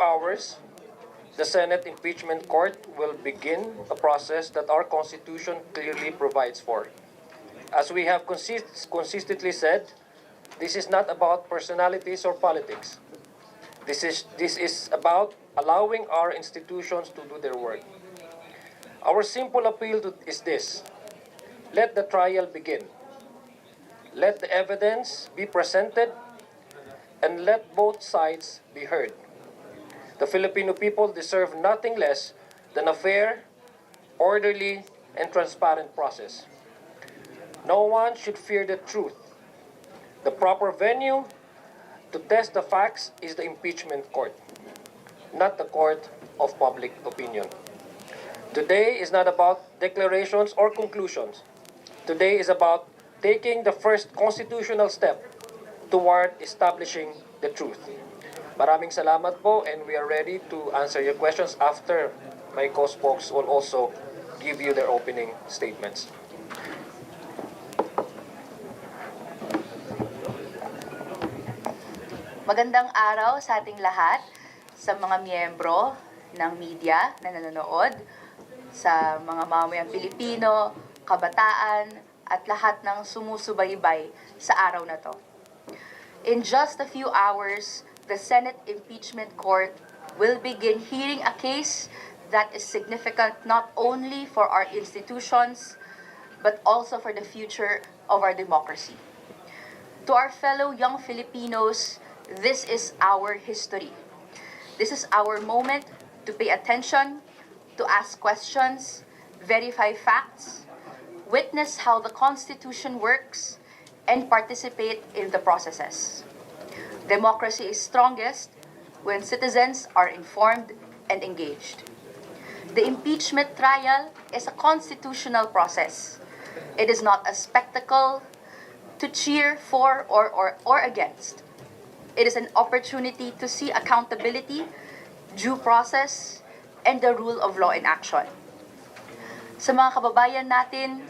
Hours, the Senate Impeachment Court will begin a process that our Constitution clearly provides for. As we have consistently said, this is not about personalities or politics. This is about allowing our institutions to do their work. Our simple appeal is this: let the trial begin. Let the evidence be presented, and let both sides be heard. The Filipino people deserve nothing less than a fair, orderly, and transparent process. No one should fear the truth. The proper venue to test the facts is the impeachment court, not the court of public opinion. Today is not about declarations or conclusions. Today is about taking the first constitutional step toward establishing the truth. Maraming salamat po, and we are ready to answer your questions after my co-spokes will also give you their opening statements. Magandang araw sa ating lahat, sa mga miyembro ng media na nanonood, sa mga mamamayang Pilipino, kabataan, at lahat ng sumusubaybay sa araw na to. In just a few hours, the Senate Impeachment Court will begin hearing a case that is significant not only for our institutions, but also for the future of our democracy. To our fellow young Filipinos, this is our history. This is our moment to pay attention, to ask questions, verify facts, witness how the Constitution works, and participate in the processes. Democracy is strongest when citizens are informed and engaged. The impeachment trial is a constitutional process. It is not a spectacle to cheer for or against. It is an opportunity to see accountability, due process, and the rule of law in action. Sa mga kababayan natin,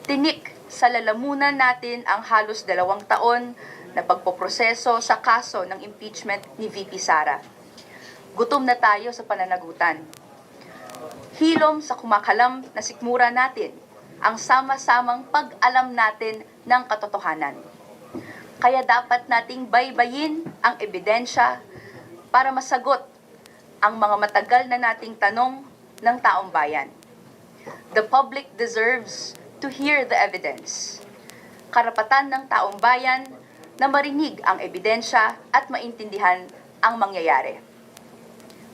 tinik sa lalamunan natin ang halos 2 taon na pagpoproseso sa kaso ng impeachment ni VP Sara. Gutom na tayo sa pananagutan. Hilom sa kumakalam na sikmura natin ang sama-samang pag-alam natin ng katotohanan. Kaya dapat nating baybayin ang ebidensya para masagot ang mga matagal na nating tanong ng taong bayan. The public deserves to hear the evidence. Karapatan ng taong bayan na marinig ang ebidensya at maintindihan ang mangyayari.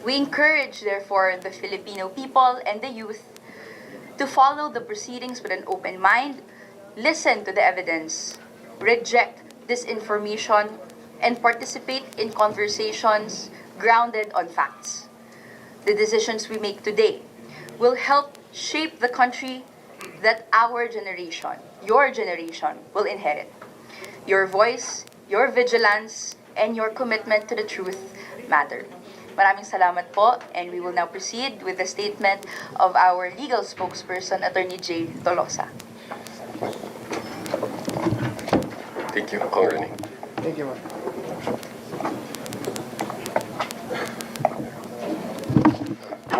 We encourage, therefore, the Filipino people and the youth to follow the proceedings with an open mind, listen to the evidence, reject disinformation, and participate in conversations grounded on facts. The decisions we make today will help shape the country that our generation, your generation, will inherit. Your voice, your vigilance, and your commitment to the truth matter. Maraming salamat po, and we will now proceed with the statement of our legal spokesperson, Attorney Jay Tolosa. Thank you, Congressman. Thank you, ma'am.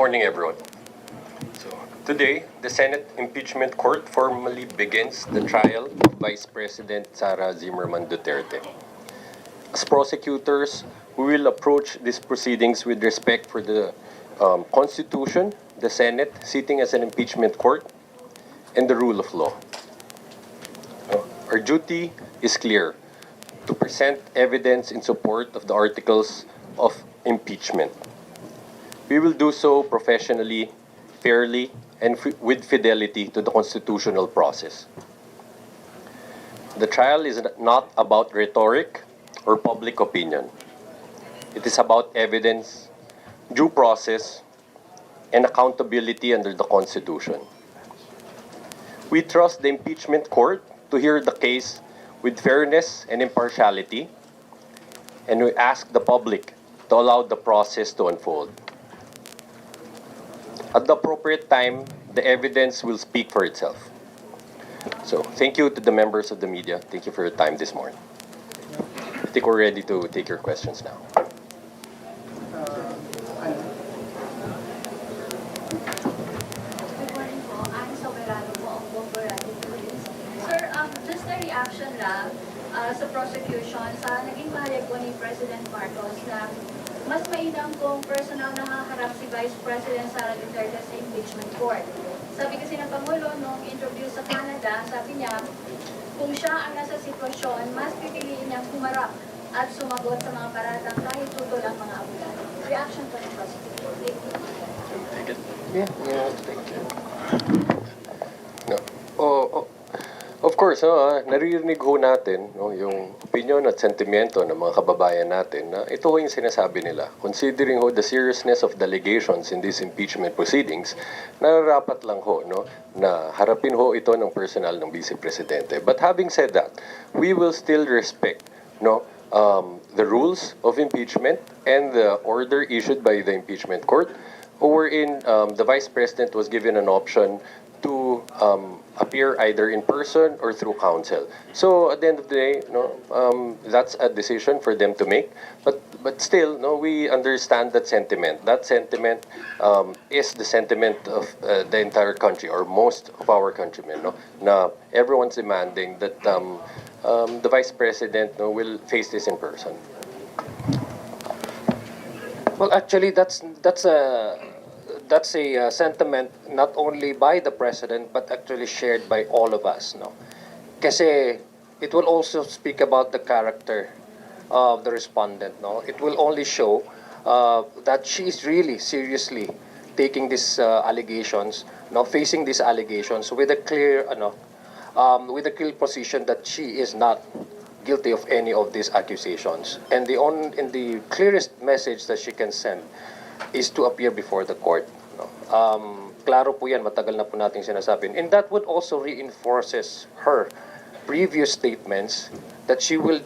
morning, everyone. So, today, the Senate Impeachment Court formally begins the trial of Vice President Sara Zimmerman Duterte. As prosecutors, we will approach these proceedings with respect for the Constitution, the Senate sitting as an impeachment court, and the rule of law. Our duty is clear: to present evidence in support of the articles of impeachment. We will do so professionally, fairly, and with fidelity to the constitutional process. The trial is not about rhetoric or public opinion. It is about evidence, due process, and accountability under the Constitution. We trust the impeachment court to hear the case with fairness and impartiality, and we ask the public to allow the process to unfold. At the appropriate time, the evidence will speak for itself. So, thank you to the members of the media. Thank you for your time this morning. I think we're ready to take your questions now. Good morning po. I'm Soberano po, ang Bombo Radio Police. Sir, just a reaction lang sa prosecution sa naging pahayag po ni President Marcos na mas mainam kung personal na haharap si Vice President Sara Duterte sa impeachment court. Sabi kasi ng Pangulo nung interview sa Canada, sabi niya, kung siya ang nasa sitwasyon, mas pipiliin niyang humarap at sumagot sa mga paratang kahit tutol ang mga abogado. Reaction po ng prosecutor. Take it. Yeah, thank you. No. Of course, naririnig ho natin yung opinion at sentimento ng mga kababayan natin na ito ho yung sinasabi nila. Considering ho the seriousness of the allegations in these impeachment proceedings, nararapat lang ho na harapin ho ito ng personal ng Vice Presidente. But having said that, we will still respect the rules of impeachment and the order issued by the impeachment court, wherein the Vice President was given an option to appear either in person or through counsel. So at the end of the day, that's a decision for them to make. But still, we understand that sentiment. That sentiment is the sentiment of the entire country, or most of our countrymen. Na everyone's demanding that the Vice President will face this in person. Well, actually, that's a sentiment not only by the president but actually shared by all of us, no? Kasi it will also speak about the character of the respondent, no? It will only show that she is really seriously taking these allegations, facing these allegations with a clear, position that she is not guilty of any of these accusations. And the clearest message that she can send is to appear before the court. Klaro po yan, matagal na po nating sinasabi. And that would also reinforces her previous statements that she will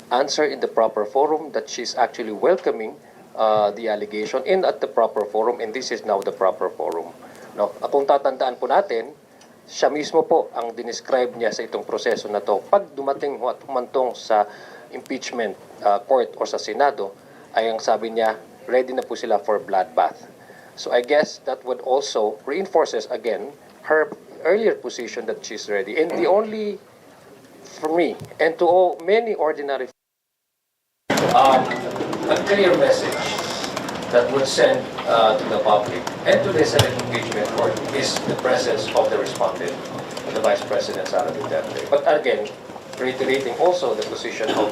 answer in the proper forum, that she's actually welcoming the allegation in at the proper forum, and this is now the proper forum. Kung tatandaan po natin, siya mismo po ang dinescribe niya sa itong proseso na to. Pag dumating at humantong sa impeachment court o sa Senado, ay ang sabi niya, ready na po sila for bloodbath. So I guess that would also reinforces again her earlier position that she's ready. And the only, for me, and to many ordinary, a clear message that would send to the public and to the Senate impeachment court is the presence of the respondent, the Vice President Sara Duterte. But again, reiterating also the position of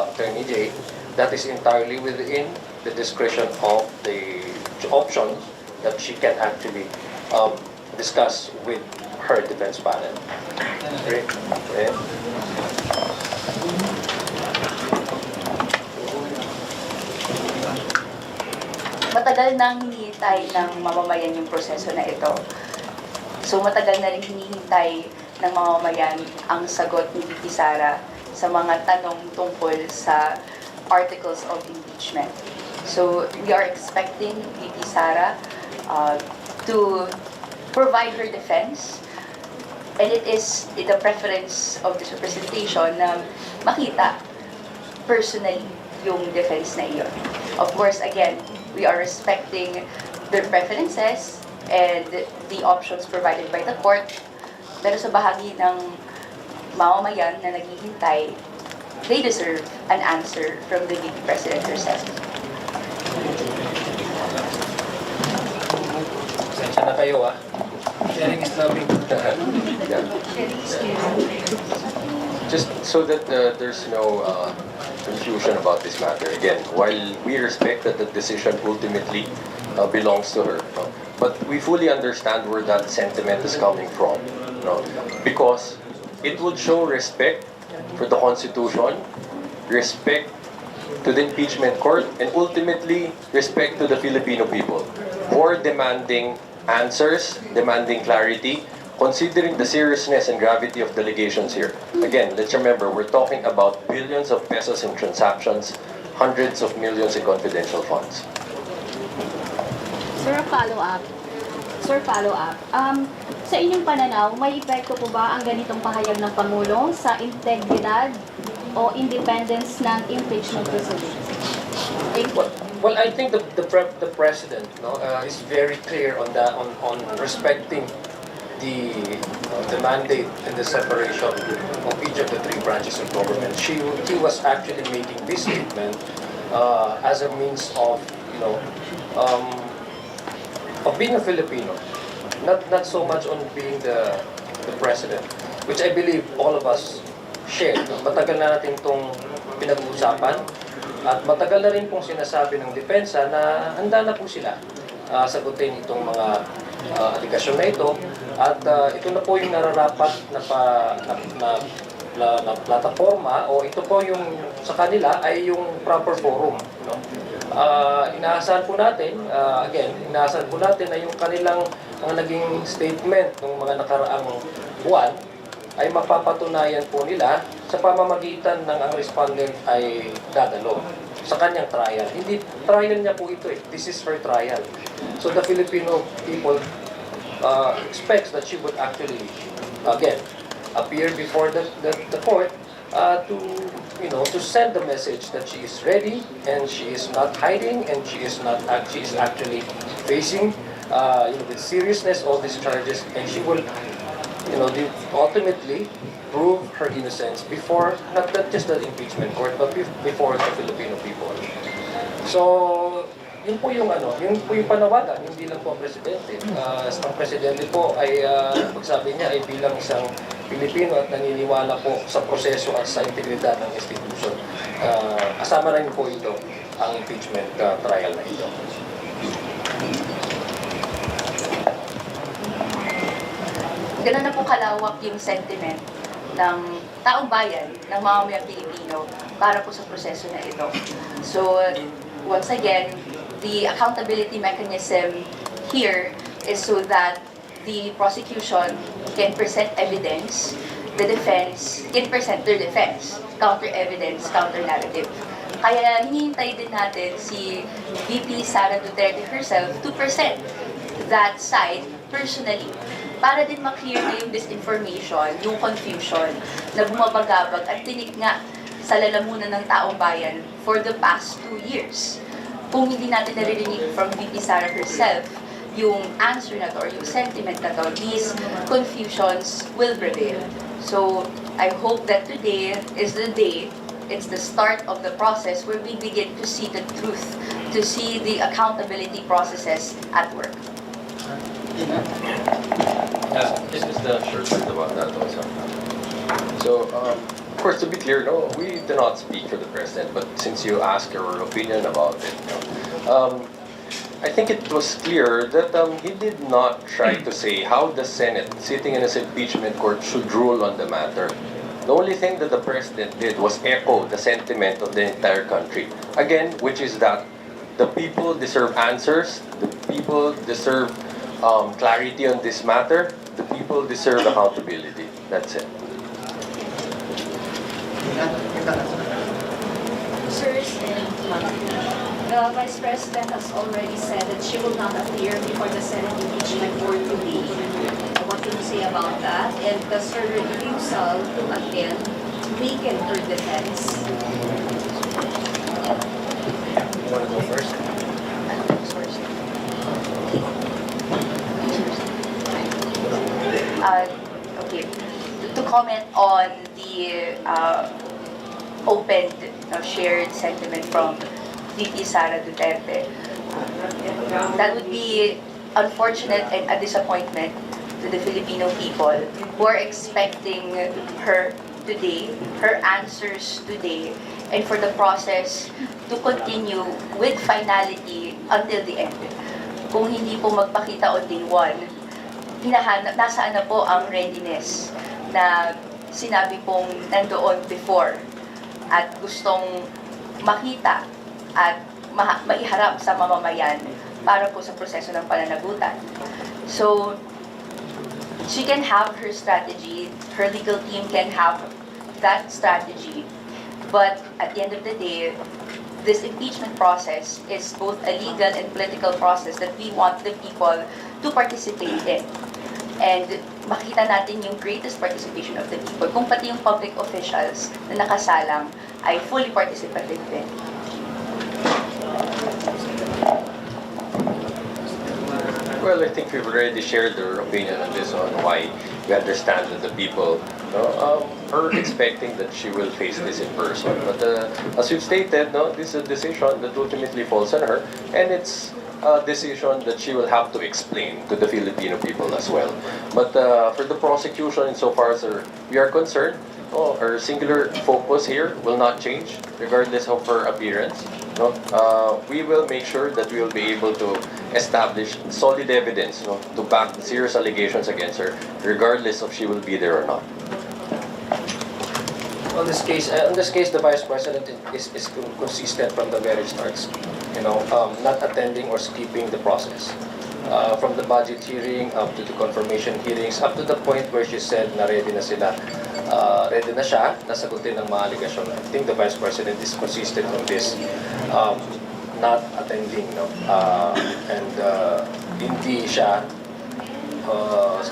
Attorney Jay, that is entirely within the discretion of the options that she can actually discuss with her defense panel. Okay. Matagal nang hinihintay ng mamamayan yung proseso na ito. So matagal na rin hinihintay ng mamamayan ang sagot ni VP Sara sa mga tanong tungkol sa articles of impeachment. So we are expecting VP Sara to provide her defense, and it is the preference of this representation na makita personally yung defense na iyon. Of course, again, we are respecting their preferences and the options provided by the court. Pero sa bahagi ng mamamayan na naghihintay, they deserve an answer from the VP President herself. Pasensya na kayo Sharing is loving. Just so that there's no confusion about this matter. Again, while we respect that the decision ultimately belongs to her, no? But we fully understand where that sentiment is coming from, no? Because it would show respect for the Constitution, respect to the impeachment court, and ultimately respect to the Filipino people for demanding answers, demanding clarity, considering the seriousness and gravity of the allegations here. Again, let's remember, we're talking about billions of pesos in transactions, hundreds of millions in confidential funds. Sir, follow-up. Sa inyong pananaw, may epekto po ba ang ganitong pahayag ng Pangulo sa integridad o independence ng impeachment proceedings? Well, I think the president is very clear on that on respecting the mandate and the separation of each of the three branches of government. He was actually making this statement as a means of of being a Filipino, not so much on being the president, which I believe all of us share. Matagal na natin itong pinag-uusapan at matagal na rin pong sinasabi ng depensa na handa na po sila sagutin itong mga aligasyon na ito at ito na po yung nararapat na plataforma o ito po yung sa kanila ay yung proper forum. Inaasahan po natin, inaasahan po natin na yung kanilang mga naging statement ng mga nakaraang buwan ay mapapatunayan po nila sa pamamagitan ng ang respondent ay dadalo sa kanyang trial. Hindi trial niya po ito This is her trial. So the Filipino people expects that she would actually, again, appear before the court to send the message that she is ready and she is not hiding and she is actually facing with seriousness all these charges and she will ultimately prove her innocence before not just the impeachment court but before the Filipino people. So yun po yung panawagan, hindi lang po ang presidente. Ang presidente po ay pagsabi niya ay bilang isang Pilipino at naniniwala po sa proseso at sa integridad ng institution. Kasama rin po ito ang impeachment trial na ito. Ganun na po kalawak yung sentiment ng taong bayan, ng mamamayang Pilipino para po sa proseso na ito. So, once again, the accountability mechanism here is so that the prosecution can present evidence, the defense can present their defense, counter-evidence, counter-narrative. Kaya hinihintay din natin si VP Sara Duterte herself to present that side personally para din maklear na yung disinformation, yung confusion na bumabagabag at tinik nga sa lalamunan ng taong bayan for the past 2 years. Kung hindi natin naririnig from VP Sara herself, yung answer na to or yung sentiment na to, these confusions will prevail. So, I hope that today is the day, it's the start of the process where we begin to see the truth, to see the accountability processes at work. This is the short part about that also. So, of course, to be clear, no, we do not speak for the president, but since you asked your opinion about it, I think it was clear that he did not try to say how the Senate, sitting in his impeachment court, should rule on the matter. The only thing that the president did was echo the sentiment of the entire country. Again, which is that the people deserve answers, the people deserve clarity on this matter, the people deserve accountability. That's it. Sir, the Vice President has already said that she will not appear before the Senate impeachment court today. What can you say about that? And does her refusal to attend weaken her defense? You want to go first? comment on the opened, shared sentiment from VP Sara Duterte. That would be unfortunate and a disappointment to the Filipino people who are expecting her today, her answers today, and for the process to continue with finality until the end. Kung hindi po magpakita on day one, nasaan na po ang readiness na sinabi pong nandoon before at gustong makita at maiharap sa mamamayan para po sa proseso ng pananagutan. So, she can have her strategy, her legal team can have that strategy, but at the end of the day, this impeachment process is both a legal and political process that we want the people to participate in. And makita natin yung greatest participation of the people, kung pati yung public officials na nakasalang ay fully participative din. Well, I think we've already shared our opinion on this, on why we understand that the people are expecting that she will face this in person. But as you've stated, this is a decision that ultimately falls on her, and it's a decision that she will have to explain to the Filipino people as well. But for the prosecution, insofar as we are concerned, her singular focus here will not change, regardless of her appearance. We will make sure that we will be able to establish solid evidence to back the serious allegations against her, regardless of she will be there or not. On this case, the Vice President is consistent from the very starts. Not attending or skipping the process. From the budget hearing up to the confirmation hearings, up to the point where she said na ready na sila, ready na siya, nasagutin ng mga allegation. I think the Vice President is consistent on this, not attending, and hindi siya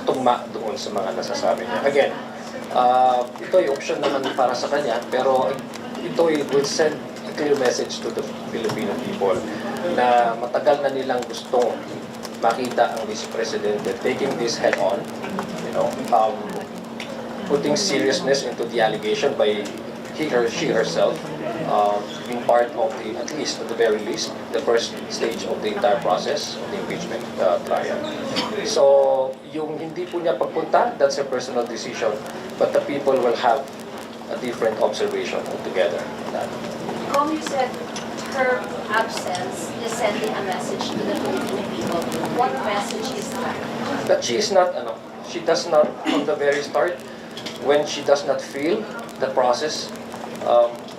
tugma doon sa mga nasasabi niya. Again, ito ay option naman para sa kanya, pero ito will send a clear message to the Filipino people na matagal na nilang gustong makita ang Vice President taking this head on, putting seriousness into the allegation by she herself being part of the, at least at the very least, the first stage of the entire process of the impeachment trial. So, yung hindi po niya pagpunta, that's a personal decision, but the people will have a different observation altogether. Como you said, her absence is sending a message to the Filipino people. What message is that? That she is not, she does not, from the very start, when she does not feel the process,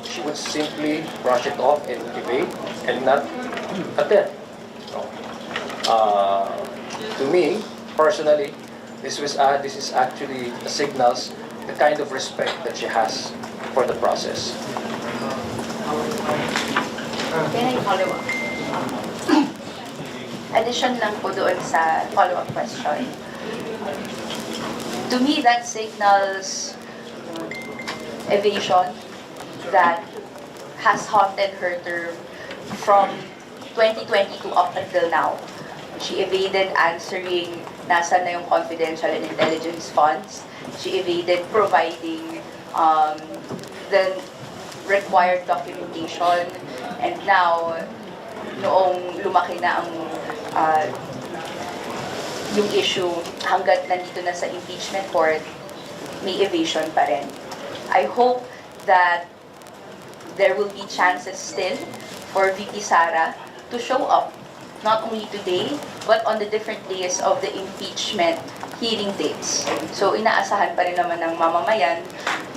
she would simply brush it off and evade and not attend. To me, personally, this is actually signals the kind of respect that she has for the process. Can I follow up? Addition lang po doon sa follow-up question. To me, that signals evasion that has haunted her term from 2022 up until now. She evaded answering nasa na yung confidential and intelligence funds. She evaded providing the required documentation. And now, noong lumaki na ang yung issue, hanggat nandito na sa impeachment court, may evasion pa rin. I hope that there will be chances still for VP Sara to show up, not only today, but on the different days of the impeachment hearing dates. So inaasahan pa rin naman ng mamamayan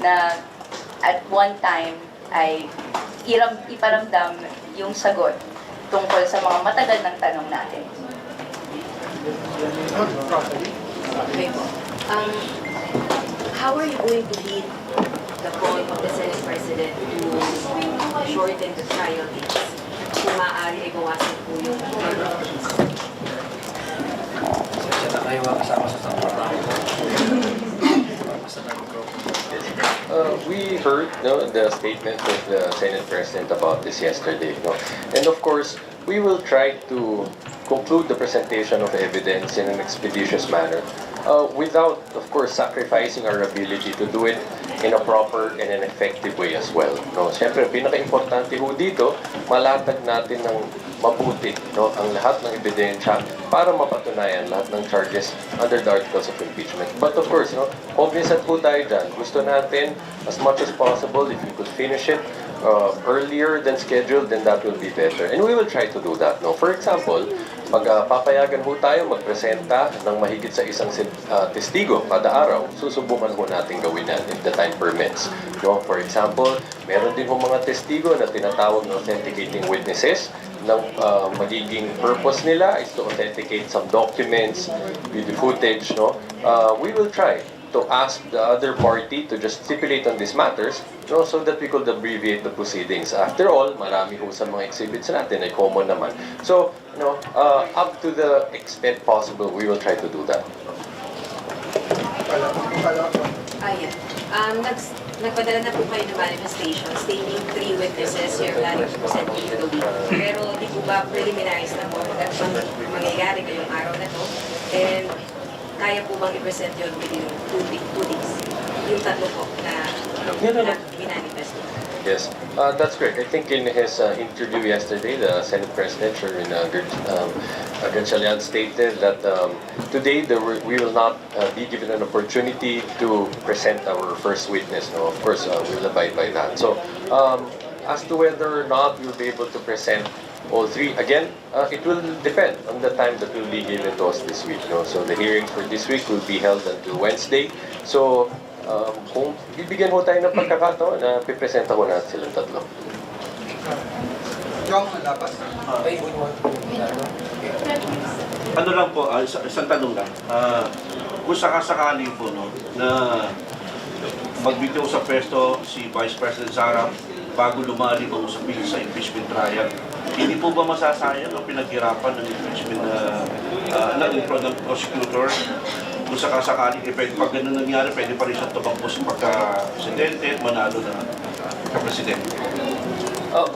na at one time ay iparamdam yung sagot tungkol sa mga matagal ng tanong natin. Okay po. How are you going to lead the call of the Senate President to shorten the trial dates? Kung maaari ay bawasan po yung number of days. Siya na kayo kasama sa trabaho. We heard the statement of the Senate President about this yesterday. And of course, we will try to conclude the presentation of evidence in an expeditious manner. without, of course, sacrificing our ability to do it in a proper and an effective way as well. No? Siyempre, pinaka-importante ho dito, malatag natin ng mabuti, no, ang lahat ng ebidensya para mapatunayan lahat ng charges under the articles of impeachment. But of course, no, cognizant po tayo dyan. Gusto natin, as much as possible, if we could finish it earlier than scheduled, then that will be better. And we will try to do that. No? For example, pag papayagan ho tayo magpresenta ng mahigit sa isang testigo kada araw, susubukan ho natin gawin yan if the time permits. No? For example, meron din ho mga testigo na tinatawag na authenticating witnesses ng magiging purpose nila is to authenticate some documents, video footage, no? We will try to ask the other party to just stipulate on these matters, no, so that we could abbreviate the proceedings. After all, marami ho sa mga exhibits natin ay common naman. So, no, up to the extent possible, we will try to do that. Ayan. Nagpadala na po kayo ng manifestation stating 3 witnesses you're planning to present into the week. Pero di po ba preliminaries na po mangyayari ngayong araw na to? And kaya po bang i-present yun within 2 days? Yung tatlo po na minanifest. Yes, that's correct. I think in his interview yesterday, the Senate President, Sherwin Gatchalian, stated that today we will not be given an opportunity to present our first witness. No, of course, we'll abide by that. So, as to whether or not we'll be able to present all 3, again, it will depend on the time that will be given to us this week. No? So, the hearings for this week will be held until Wednesday. So, kung bibigyan mo tayo ng pagkakataon na pipresenta ko natin silang tatlo. Ano lang po, isang tanong lang. Kung sakasakali po, no, na magbitaw sa pwesto si Vice President Sara bago lumali kung usapin sa impeachment trial, hindi po ba masasayang ang pinaghirapan ng impeachment ng prosecutor? Kung sakasakali, pag ganun nangyari, pwede pa rin siya tumakbo sa pagka-presidente at manalo na ka-presidente.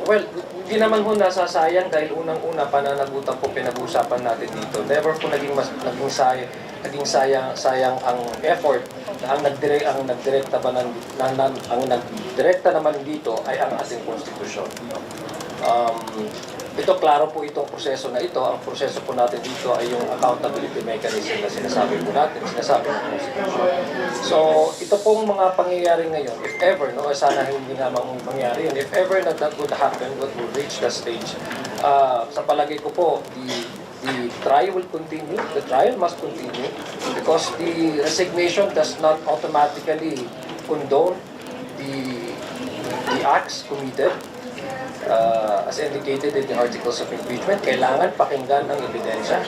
Well, hindi naman ho nasasayang dahil unang-una pananagutan po pinag-uusapan natin dito. Never po naging sayang ang effort na ang nagdirekta naman dito ay ang ating konstitusyon. Ito, klaro po itong proseso na ito. Ang proseso po natin dito ay yung accountability mechanism na sinasabi po natin, sinasabi ng Constitution. So, ito pong mga pangyayari ngayon, if ever, no, sana hindi nga mangyari yun, if ever that would happen, what would reach the stage, sa palagay ko po, the trial will continue, the trial must continue, because the resignation does not automatically condone the acts committed. As indicated in the articles of impeachment, kailangan pakinggan ng ebidensya.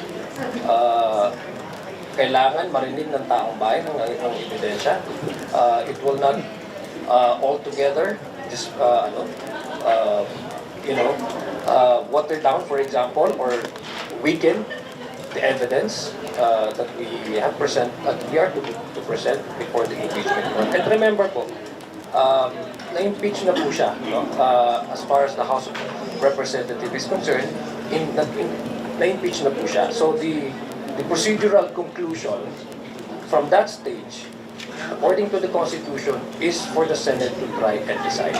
Kailangan marinig ng taong bayan ng ebidensya. It will not altogether just water down, for example, or weaken the evidence that we have we are to present before the impeachment court. And remember po, na-impeach na po siya, no? As far as the House of Representatives is concerned, na-impeach na po siya. So the procedural conclusion from that stage, according to the Constitution, is for the Senate to try and decide.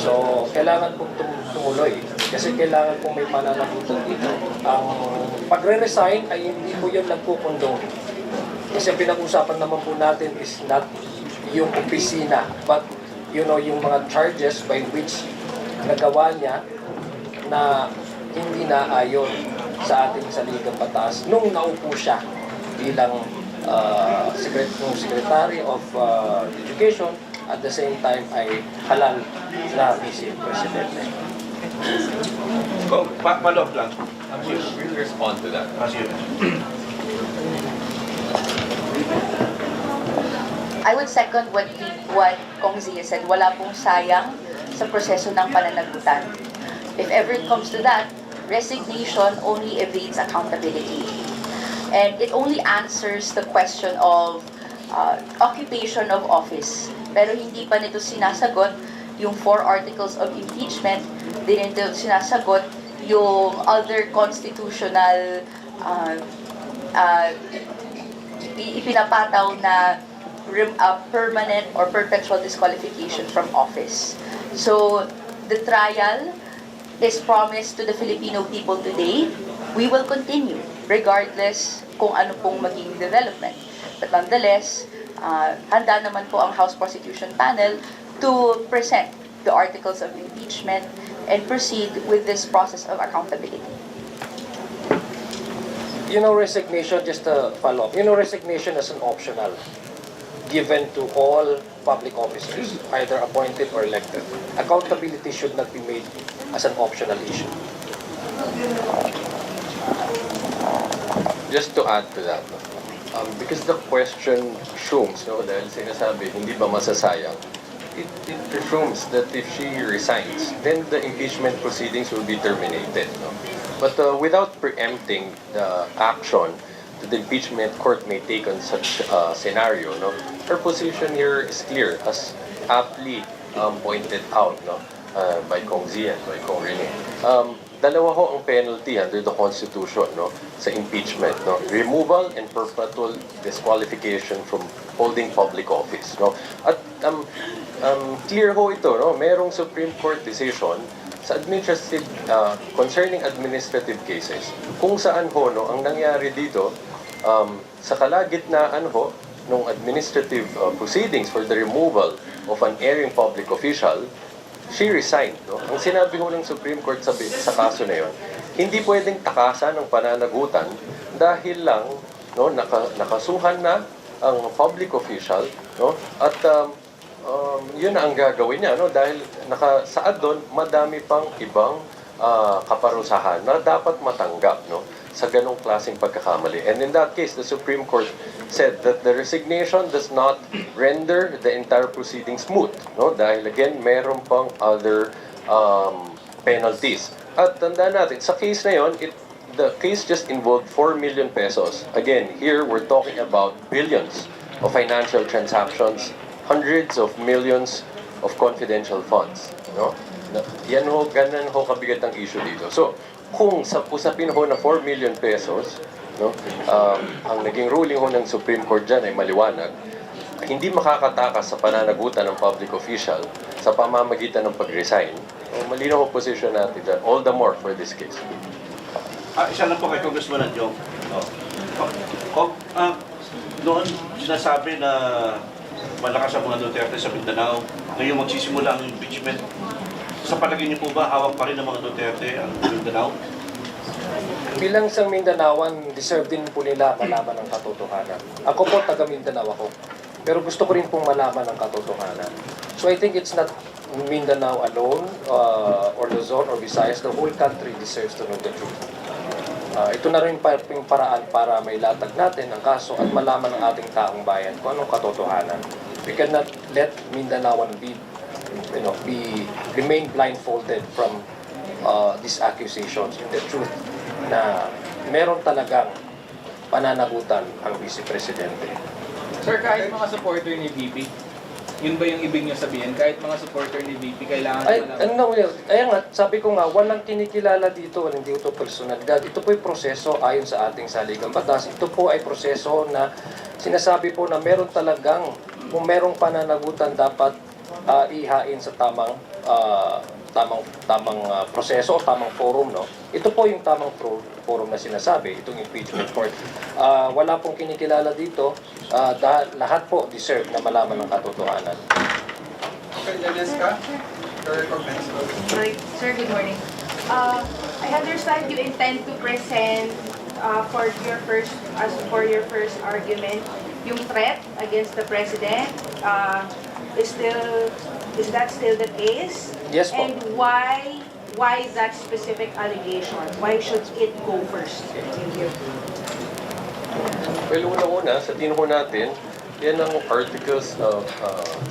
So kailangan pong tumuloy, kasi kailangan pong may pananagutan dito. Ang pagre-resign ay hindi po yun nagpupundong. Kasi pinag-usapan naman po natin is not yung opisina, but yung mga charges by which nagawa niya na hindi naayon sa ating saligang batas nung naupo siya bilang Secretary of Education, at the same time ay halal na Vice Presidente. Follow-up lang. We'll respond to that. I would second what Kong Zia said. Wala pong sayang sa proseso ng pananagutan. If ever it comes to that, resignation only evades accountability. And it only answers the question of occupation of office. Pero hindi pa nito sinasagot yung 4 articles of impeachment, din nito sinasagot yung other constitutional ipinapataw na permanent or perpetual disqualification from office. So, the trial is promised to the Filipino people today. We will continue regardless kung ano pong maging development. But nonetheless, handa naman po ang House Prosecution Panel to present the articles of impeachment and proceed with this process of accountability. Resignation, just a follow-up. Resignation is an optional given to all public officers, either appointed or elected. Accountability should not be made as an optional issue. Just to add to that, because the question assumes, dahil sinasabi, hindi ba masasayang, it assumes that if she resigns, then the impeachment proceedings will be terminated. But without preempting the action that the impeachment court may take on such scenario, her position here is clear, as aptly pointed out by Kong Zian, by Kong Rene. Dalawa ho ang penalty under the Constitution sa impeachment. Removal and perpetual disqualification from holding public office. At clear ho ito, merong Supreme Court decision sa administrative, concerning administrative cases, kung saan ho, ang nangyari dito, sa kalagitnaan ho, ng administrative proceedings for the removal of an erring public official, she resigned. Ang sinabi ho ng Supreme Court sa kaso na yun, hindi pwedeng takasan ng pananagutan dahil lang nakasuhan na ang public official, at yun na ang gagawin niya, dahil nakasaad doon, madami pang ibang kaparusahan na dapat matanggap sa ganong klaseng pagkakamali. And in that case, the Supreme Court said that the resignation does not render the entire proceedings moot, dahil again, meron pang other penalties. At tandaan natin, sa case na yon, the case just involved 4 million pesos. Again, here we're talking about billions of financial transactions, hundreds of millions of confidential funds. Yan ho, ganun ho kabigat ang issue dito. So, kung sa usapin ho na 4 million pesos, ang naging ruling ho ng Supreme Court dyan ay maliwanag, hindi makakatakas sa pananagutan ng public official sa pamamagitan ng pag-resign. Malinaw ho position natin dyan, all the more for this case. Isa lang po kay Congressman Adjong. Noon, sinasabi na malakas ang mga Duterte sa Mindanao. Ngayon magsisimula ang impeachment. Sa palagay niyo po ba, hawak pa rin ng mga Duterte ang Mindanao? Bilang isang Mindanaoan, deserve din po nila malaman ang katotohanan. Ako po, taga Mindanao ako. Pero gusto ko rin pong malaman ang katotohanan. So I think it's not Mindanao alone, or Luzon, or Visayas. The whole country deserves to know the truth. Ito na rin yung paraan para may latag natin ang kaso at malaman ng ating taong bayan kung anong katotohanan. We cannot let Mindanaoan remain blindfolded from these accusations. The truth na meron talagang pananagutan ang Vice Presidente. Sir, kahit mga supporter ni VP, yun ba yung ibig niyo sabihin? Kahit mga supporter ni VP, kailangan Kaya nga, sabi ko nga, walang kinikilala dito, hindi ito personalidad. Ito po ay proseso ayon sa ating saligang batas. Ito po ay proseso na sinasabi po na meron talagang, kung merong pananagutan, dapat ihain sa tamang proseso o tamang forum. Ito po yung tamang forum na sinasabi, itong impeachment court. Wala pong kinikilala dito, dahil lahat po deserve na malaman ng katotohanan. Okay, Janiska, your comments. Sir, good morning. I understand you intend to present for your first argument yung threat against the president. Is that still the case? Yes po. And why that specific allegation? Why should it go first? Well, una-una, sa tingin natin, yan ang articles of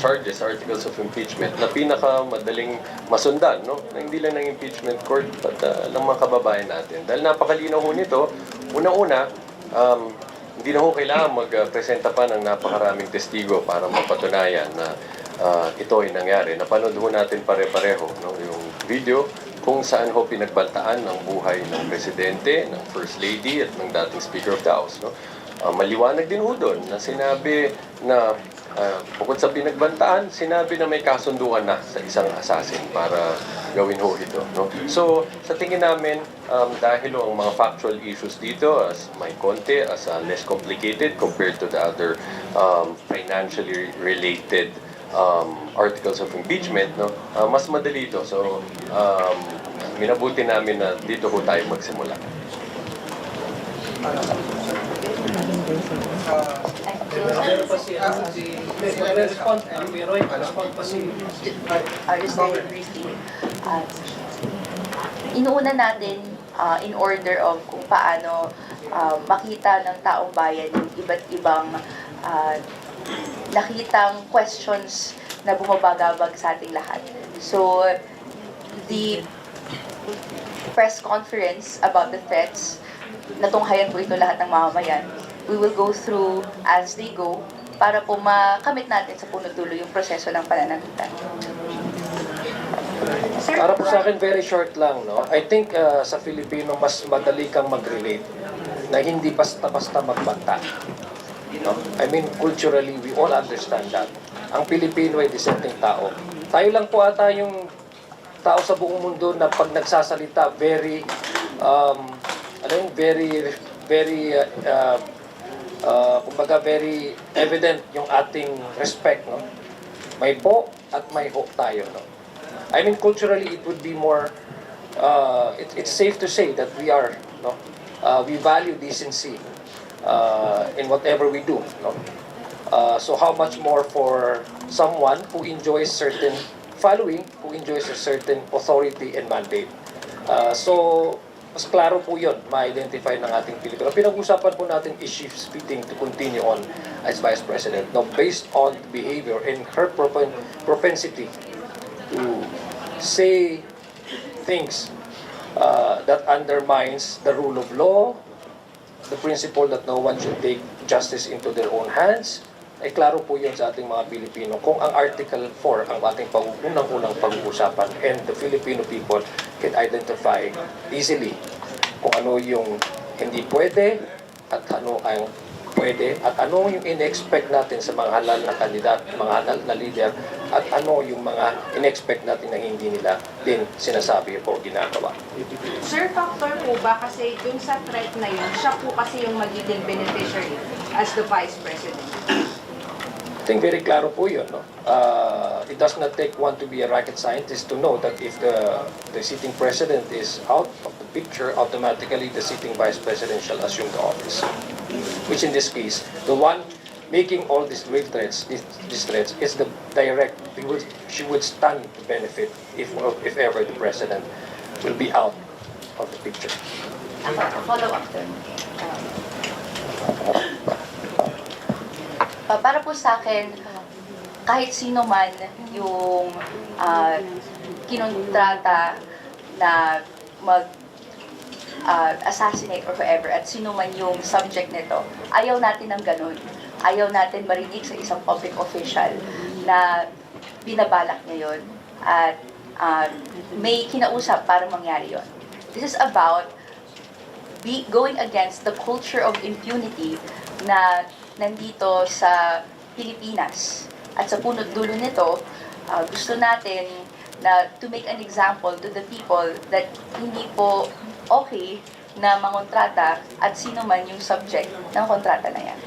charges, articles of impeachment na pinakamadaling masundan, na hindi lang ng impeachment court, but ng mga kababayan natin. Dahil napakalinaw ho nito, una-una, hindi na ho kailangan magpresenta pa ng napakaraming testigo para mapatunayan na ito ay nangyari. Napanood ho natin pare-pareho yung video kung saan ho pinagbantaan ang buhay ng Presidente, ng First Lady at ng dating Speaker of the House. maliwanag din ho doon na sinabi na bukod sa pinagbantaan, sinabi na may kasunduan na sa isang assassin para gawin ho ito. No? So, sa tingin namin, dahil ho ang mga factual issues dito, as may konti, as less complicated compared to the other financially related articles of impeachment, no? Mas madali ito. So, minabuti namin na dito ho tayo magsimula. Pero pa si respond, respond pa si Just very briefly. Inuuna natin in order of kung paano makita ng taong bayan yung iba't ibang nakitang questions na bumabagabag sa ating lahat. So, the press conference about the threats, natunghayan po ito lahat ng mamamayan. We will go through as they go para po makamit natin sa punot dulo yung proseso ng pananagutan. Para po sa akin, very short lang, no? I think sa Filipino, mas madali kang mag-relate na hindi basta-basta magbanta. No? I mean, culturally, we all understand that. Ang Pilipino ay disenteng tao. Tayo lang po ata yung tao sa buong mundo na pag nagsasalita, very, kumbaga very evident yung ating respect, no? May po at may ho tayo, no? I mean, culturally, it would be more, it's safe to say that we are, no? We value decency in whatever we do, no? So how much more for someone who enjoys certain following, who enjoys a certain authority and mandate. So, mas klaro po yun, ma-identify ng ating Pilipino. Pinag-usapan po natin is she fitting to continue on as Vice President. Now, based on behavior and her propensity to say things that undermines the rule of law, the principle that no one should take justice into their own hands, ay klaro po yun sa ating mga Pilipino. Kung ang Article 4 ang ating unang-unang pag-uusapan and the Filipino people can identify easily kung ano yung hindi pwede at ano ang pwede at ano yung in-expect natin sa mga halal na kandidat, mga halal na leader at ano yung mga in-expect natin na hindi nila din sinasabi o ginagawa. Sir, factor po ba kasi dun sa threat na yun, siya po kasi yung magiging beneficiary as the Vice President? I think very klaro po yun. No? It does not take one to be a rocket scientist to know that if the sitting president is out of the picture, automatically the sitting vice president shall assume the office. Which in this case, the one making all these grave threats, these threats, is the direct, she would stand to benefit if ever the president will be out of the picture. Follow up then. Para po sa akin, kahit sino man yung kinontrata na assassinate or whoever at sino man yung subject nito, ayaw natin ng ganun. Ayaw natin marinig sa isang public official na binabalak niya yun at may kinausap para mangyari yun. This is about going against the culture of impunity na nandito sa Pilipinas. At sa punot dulo nito, gusto natin na to make an example to the people that hindi po okay na mangontrata at sino man yung subject ng kontrata na yan.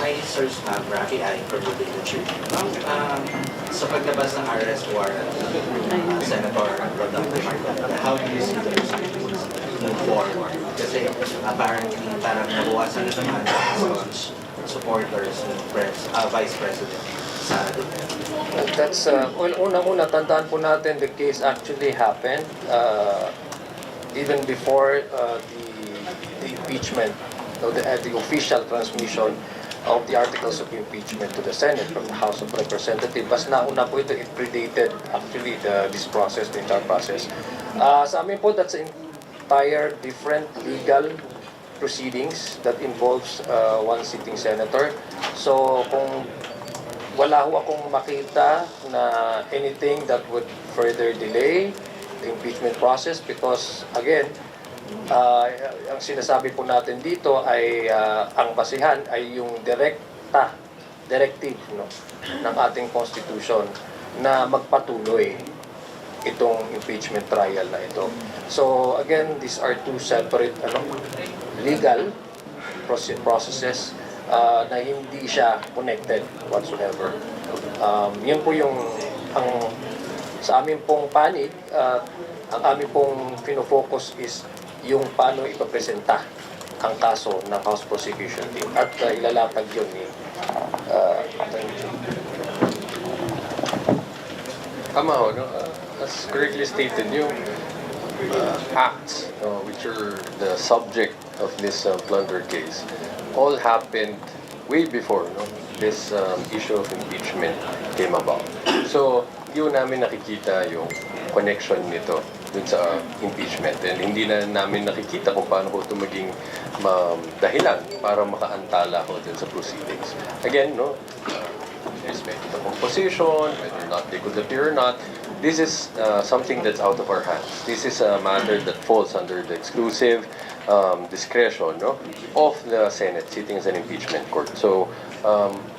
Hi, Sir Rafi Ali for the Chair. Sa paglabas ng arrest warrant, Senator Rodolfo Marcoleta, how do you see the proceedings move forward? Kasi apparently parang nabuwasan na naman ang supporters ng Vice President sa That's, well, unang-una, tandaan po natin the case actually happened even before the impeachment, the official transmission of the articles of impeachment to the Senate from the House of Representatives. Mas nauna po ito, it predated actually this process, the entire process. Sa amin po, that's entire different legal proceedings that involves one sitting senator. So kung wala ho akong makita na anything that would further delay the impeachment process because again, ang sinasabi po natin dito ay ang basihan ay yung directive no, ng ating Constitution na magpatuloy itong impeachment trial na ito. So again, these are two separate legal processes na hindi siya connected whatsoever. Yun po yung sa amin pong panig, ang amin pong pinofocus is yung paano ipapresenta ang kaso ng House Prosecution Team at ilalatag yun ni Tama ho, no? As correctly stated, yung acts which are the subject of this plunder case all happened way before this issue of impeachment came about. So, hindi namin nakikita yung connection nito dun sa impeachment. And hindi na namin nakikita kung paano ko ito maging dahilan para makaantala ko dun sa proceedings. Again, respect to the composition, whether or not they could appear or not, this is something that's out of our hands. This is a matter that falls under the exclusive discretion of the Senate sitting as an impeachment court. So,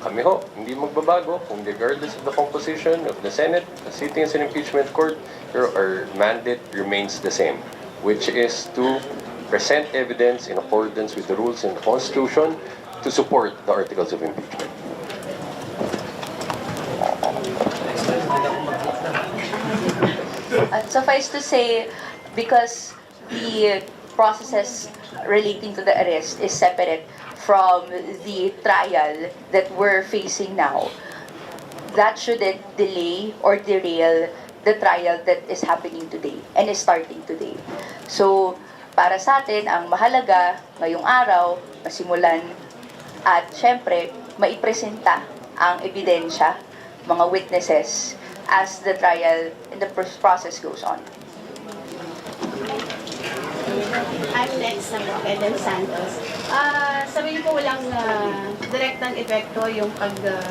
kami ho, hindi magbabago kung regardless of the composition of the Senate sitting as an impeachment court, our mandate remains the same, which is to present evidence in accordance with the rules in the Constitution to support the articles of impeachment. Suffice to say, because the processes relating to the arrest is separate from the trial that we're facing now, that shouldn't delay or derail the trial that is happening today and is starting today. So, para sa atin, ang mahalaga ngayong araw, masimulan at syempre, maipresenta ang ebidensya, mga witnesses, as the trial and the process goes on. I'm next na po, Eden Santos. Sabi niyo po walang direktang epekto yung pag-aresto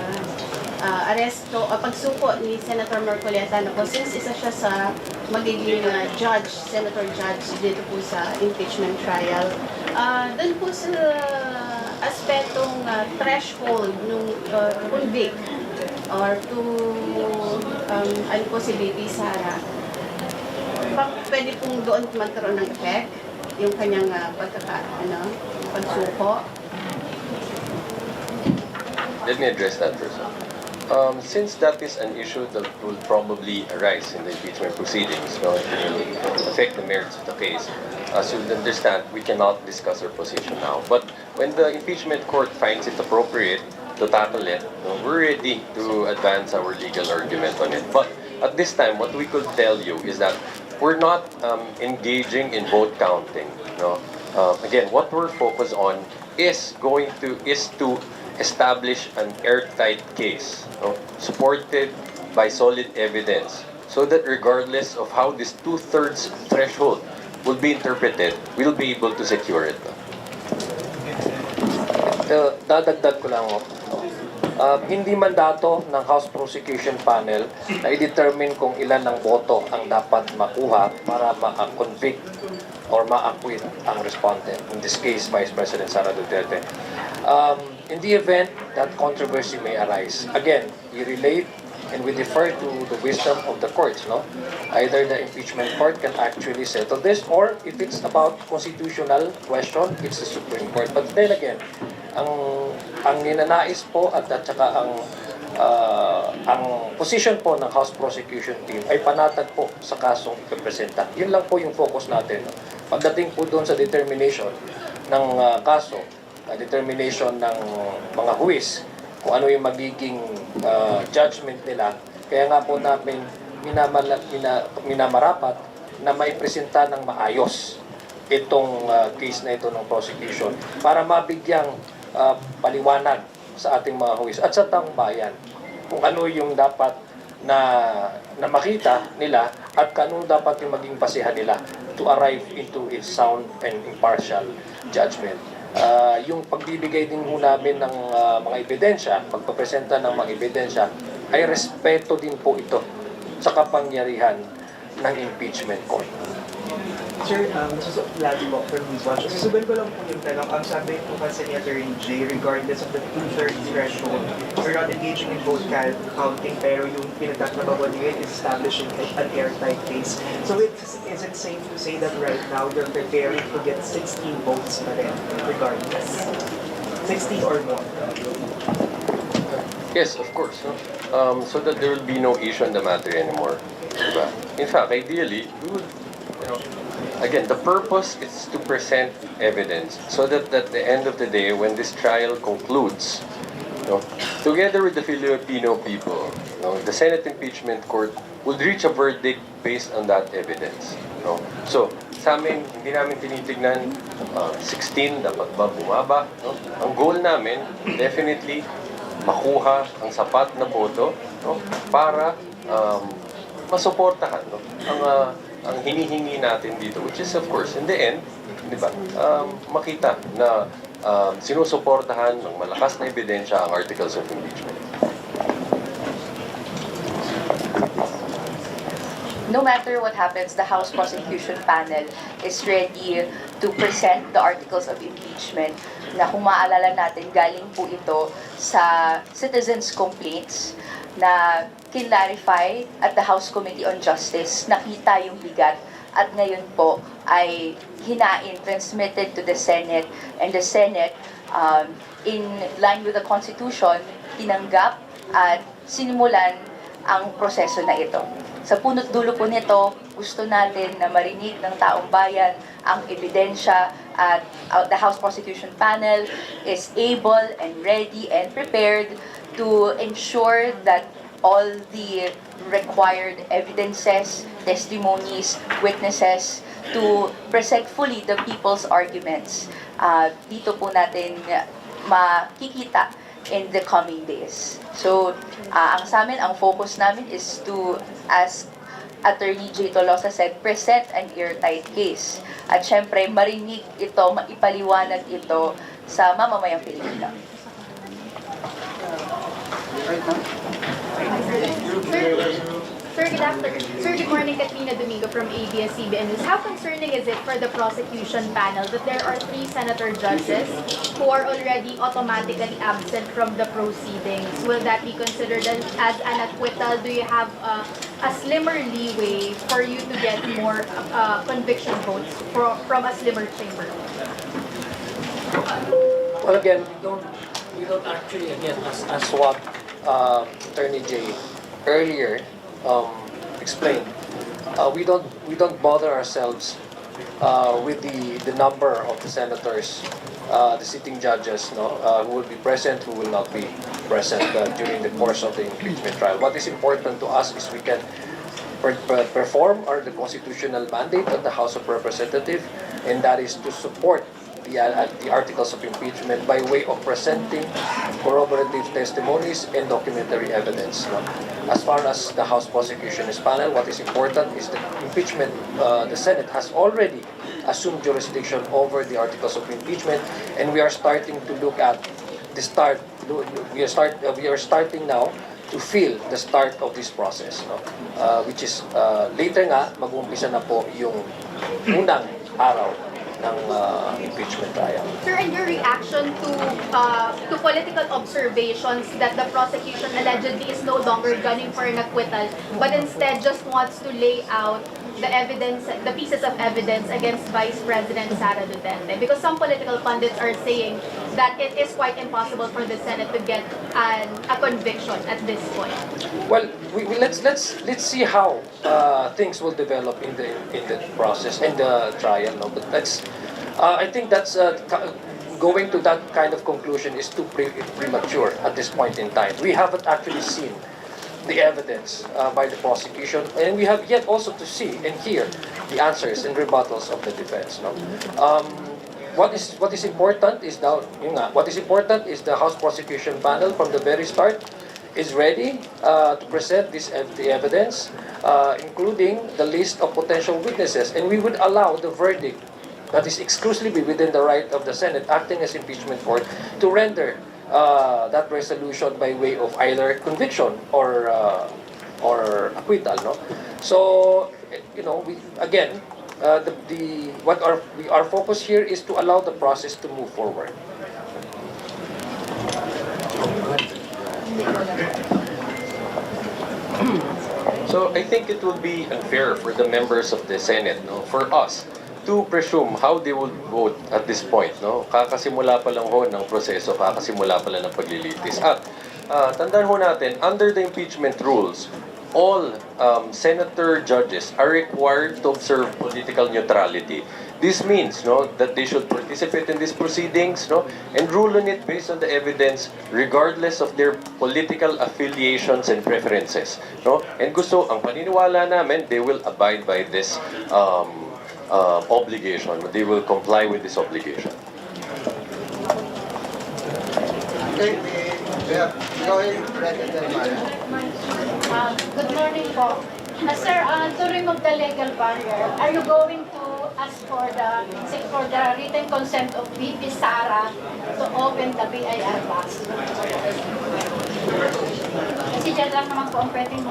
o pagsuko ni Senator Marcoleta na po since isa siya sa magiging judge, senator judge dito po sa impeachment trial. Doon po sa aspetong threshold nung convict or to ano po si BP Sara, pwede pong doon magkaroon ng effect yung kanyang pagsuko. Let me address that first. Since that is an issue that will probably arise in the impeachment proceedings, it will affect the merits of the case. As you understand, we cannot discuss our position now. But when the impeachment court finds it appropriate to tackle it, we're ready to advance our legal argument on it. But at this time, what we could tell you is that we're not engaging in vote counting. Again, what we're focused on is to establish an airtight case, supported by solid evidence, so that regardless of how this 2/3 threshold will be interpreted, we'll be able to secure it. Dadagdag ko lang hindi mandato ng House Prosecution Panel na i-determine kung ilan ng boto ang dapat makuha para ma-convict or ma-acquit ang respondent. In this case, Vice President Sara Duterte. In the event that controversy may arise, again, we relate and we defer to the wisdom of the courts. Either the impeachment court can actually settle this, or if it's about constitutional question, it's the Supreme Court. But then again, ang ninanais po at saka ang position po ng House Prosecution Team ay panatag po sa kasong ipipresenta. Yun lang po yung focus natin. Pagdating po doon sa determination ng kaso, determination ng mga huwis, kung ano yung magiging judgment nila, kaya nga po namin minamarapat na maipresenta ng maayos itong case na ito ng prosecution para mabigyang paliwanag sa ating mga huwis at sa taong bayan kung ano yung dapat na makita nila at kung ano dapat yung maging basihan nila to arrive into a sound and impartial judgment. Yung pagbibigay din ho namin ng mga ebidensya, pagpapresenta ng mga ebidensya, ay respeto din po ito sa kapangyarihan ng impeachment court. Sir, last po from Newswatch. Susuban ko lang po yung tanong. Ang sabi po kasi ni Attorney J, regardless of the 2/3 threshold, we're not engaging in vote counting, pero yung pinagtatrabaho niyo is establishing an airtight case. So is it safe to say that right now you're preparing to get 16 votes pa rin, regardless? 60 or more? Yes, of course. No? So that there will be no issue on the matter anymore. Diba? In fact, ideally, we would, again, the purpose is to present evidence so that at the end of the day, when this trial concludes, together with the Filipino people, the Senate Impeachment Court would reach a verdict based on that evidence. So, sa amin, hindi namin tinitignan 16, dapat ba bumaba. Ang goal namin, definitely, makuha ang sapat na boto para masuportahan ang hinihingi natin dito, which is of course in the end, di ba, makita na sinusuportahan ng malakas na ebidensya ang articles of impeachment. No matter what happens, the House Prosecution Panel is ready to present the articles of impeachment na kung maalala natin, galing po ito sa citizens' complaints na kinlarify at the House Committee on Justice, nakita yung bigat at ngayon po ay hinain, transmitted to the Senate, and the Senate, in line with the Constitution, tinanggap at sinimulan ang proseso na ito. Sa punot dulo po nito, gusto natin na marinig ng taong bayan ang ebidensya at the House Prosecution Panel is able and ready and prepared to ensure that all the required evidences, testimonies, witnesses to present fully the people's arguments. Dito po natin makikita in the coming days. So, ang sa amin, ang focus namin is to, as Attorney J. Tolosa said, present an airtight case. At syempre, marinig ito, maipaliwanag ito sa mamamayang Pilipino. Sir, good afternoon. Sir, good morning. Katrina Domingo from ABS-CBN News. How concerning is it for the prosecution panel that there are 3 senator judges who are already automatically absent from the proceedings? Will that be considered as an acquittal? Do you have a slimmer leeway for you to get more conviction votes from a slimmer chamber? Well, again, we don't actually, again, as what Attorney J earlier explained, we don't bother ourselves with the number of the senators, the sitting judges, who will be present, who will not be present during the course of the impeachment trial. What is important to us is we can perform the constitutional mandate of the House of Representatives, and that is to support the articles of impeachment by way of presenting corroborative testimonies and documentary evidence. As far as the House Prosecution Panel, what is important is the impeachment. The Senate has already assumed jurisdiction over the articles of impeachment, and we are starting to look at the start. We are starting now to feel the start of this process, which is later nga mag-uumpisa na po yung unang araw ng impeachment trial. Sir, in your reaction to political observations that the prosecution allegedly is no longer gunning for an acquittal, but instead just wants to lay out the evidence, the pieces of evidence against Vice President Sara Duterte, because some political pundits are saying that it is quite impossible for the Senate to get a conviction at this point. Well, let's see how things will develop in the process in the trial. No, but I think that's going to that kind of conclusion is too premature at this point in time. We haven't actually seen the evidence by the prosecution, and we have yet also to see and hear the answers and rebuttals of the defense. No, what is important is now what is important is the House Prosecution Panel from the very start is ready to present the evidence, including the list of potential witnesses, and we would allow the verdict that is exclusively within the right of the Senate, acting as impeachment court, to render that resolution by way of either conviction or acquittal. No, so we, again, our focus here is to allow the process to move forward. So I think it will be unfair for the members of the Senate, no, for us to presume how they will vote at this point, no. Kakasimula pa lang ho ng proseso, kakasimula pa lang ng paglilitis. At tandaan ho natin, under the impeachment rules, all senator judges are required to observe political neutrality. This means, no, that they should participate in these proceedings, no, and rule on it based on the evidence, regardless of their political affiliations and preferences, no. And gusto, ang paniniwala namin, they will abide by this obligation. They will comply with this obligation. Okay, go ahead, President Mara. Good morning po. Sir, to remove the legal barrier, are you going to ask for the written consent of VP Sara to open the BIR box? Kasi dyan lang naman po ang pwedeng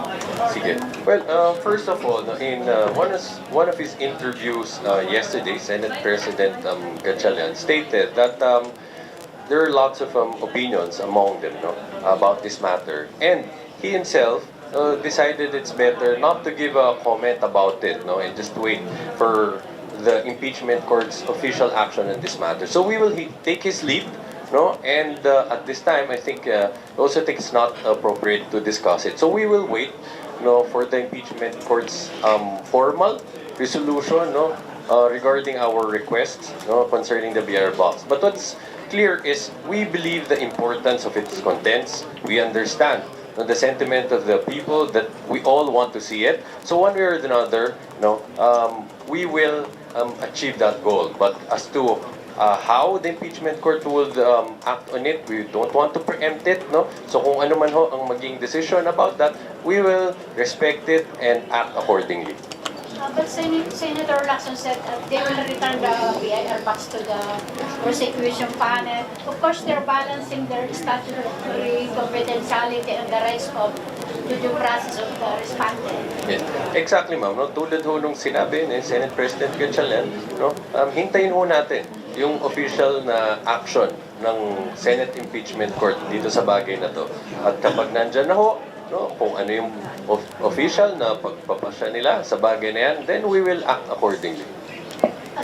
Sige. Well, first of all, in one of his interviews yesterday, Senate President Gatchalian stated that there are lots of opinions among them, no, about this matter, and he himself decided it's better not to give a comment about it, no, and just wait for the impeachment court's official action on this matter. So we will take his lead, no, and at this time, I think also think it's not appropriate to discuss it. So we will wait, no, for the impeachment court's formal resolution, no, regarding our requests, no, concerning the BR box. But what's clear is we believe the importance of its contents. We understand the sentiment of the people that we all want to see it. So one way or another, no, we will achieve that goal. But as to how the impeachment court will act on it, we don't want to preempt it, no. So kung ano man ho ang maging decision about that, we will respect it and act accordingly. But Senator Lacson said they will return the BIR box to the prosecution panel. Of course, they're balancing their statutory confidentiality and the rights of the due process of the respondent. Yes. Exactly, ma'am. No? Tulad ho nung sinabi ni Senate President Gatchalian, no? Hintayin ho natin yung official na action ng Senate Impeachment Court dito sa bagay na to. At kapag nandyan na ho, no, kung ano yung official na pagpapasya nila sa bagay na yan, then we will act accordingly.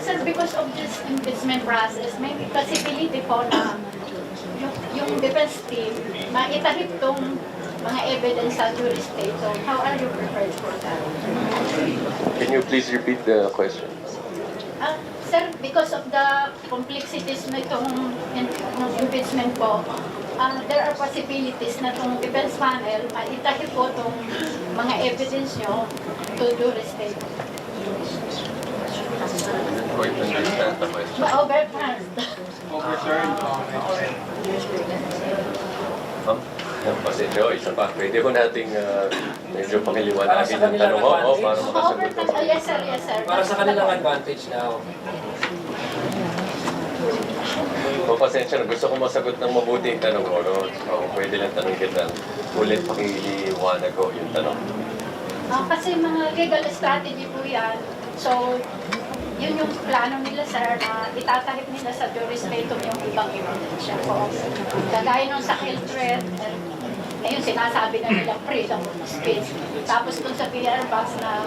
Sir, because of this impeachment process, may possibility po na yung defense team maitahip tong mga evidence sa jury state. So how are you prepared for that? Can you please repeat the question? Sir, because of the complexities nitong impeachment po, there are possibilities na itong defense panel maitahip po itong mga evidence nyo to jury state. Quite understand the question. Overpassed. Ma'am, pasensya ho, isa pa. Pwede ko nating medyo pakiliwanagin yung tanong ho, para makasagot ko. Yes, sir, yes, sir. Para sa kanilang advantage now. Pasensya na, gusto ko masagot ng mabuti yung tanong ko, no? So, pwede lang tanong kita. Ulit pakiliwanag ko yung tanong. Kasi mga legal strategy po yan. So, yun yung plano nila, sir, na itatahip nila sa jury state yung ibang ebidensya po. Kagaya nung sa kill threat, ayun, sinasabi na nila freedom of speech. Tapos dun sa BR box na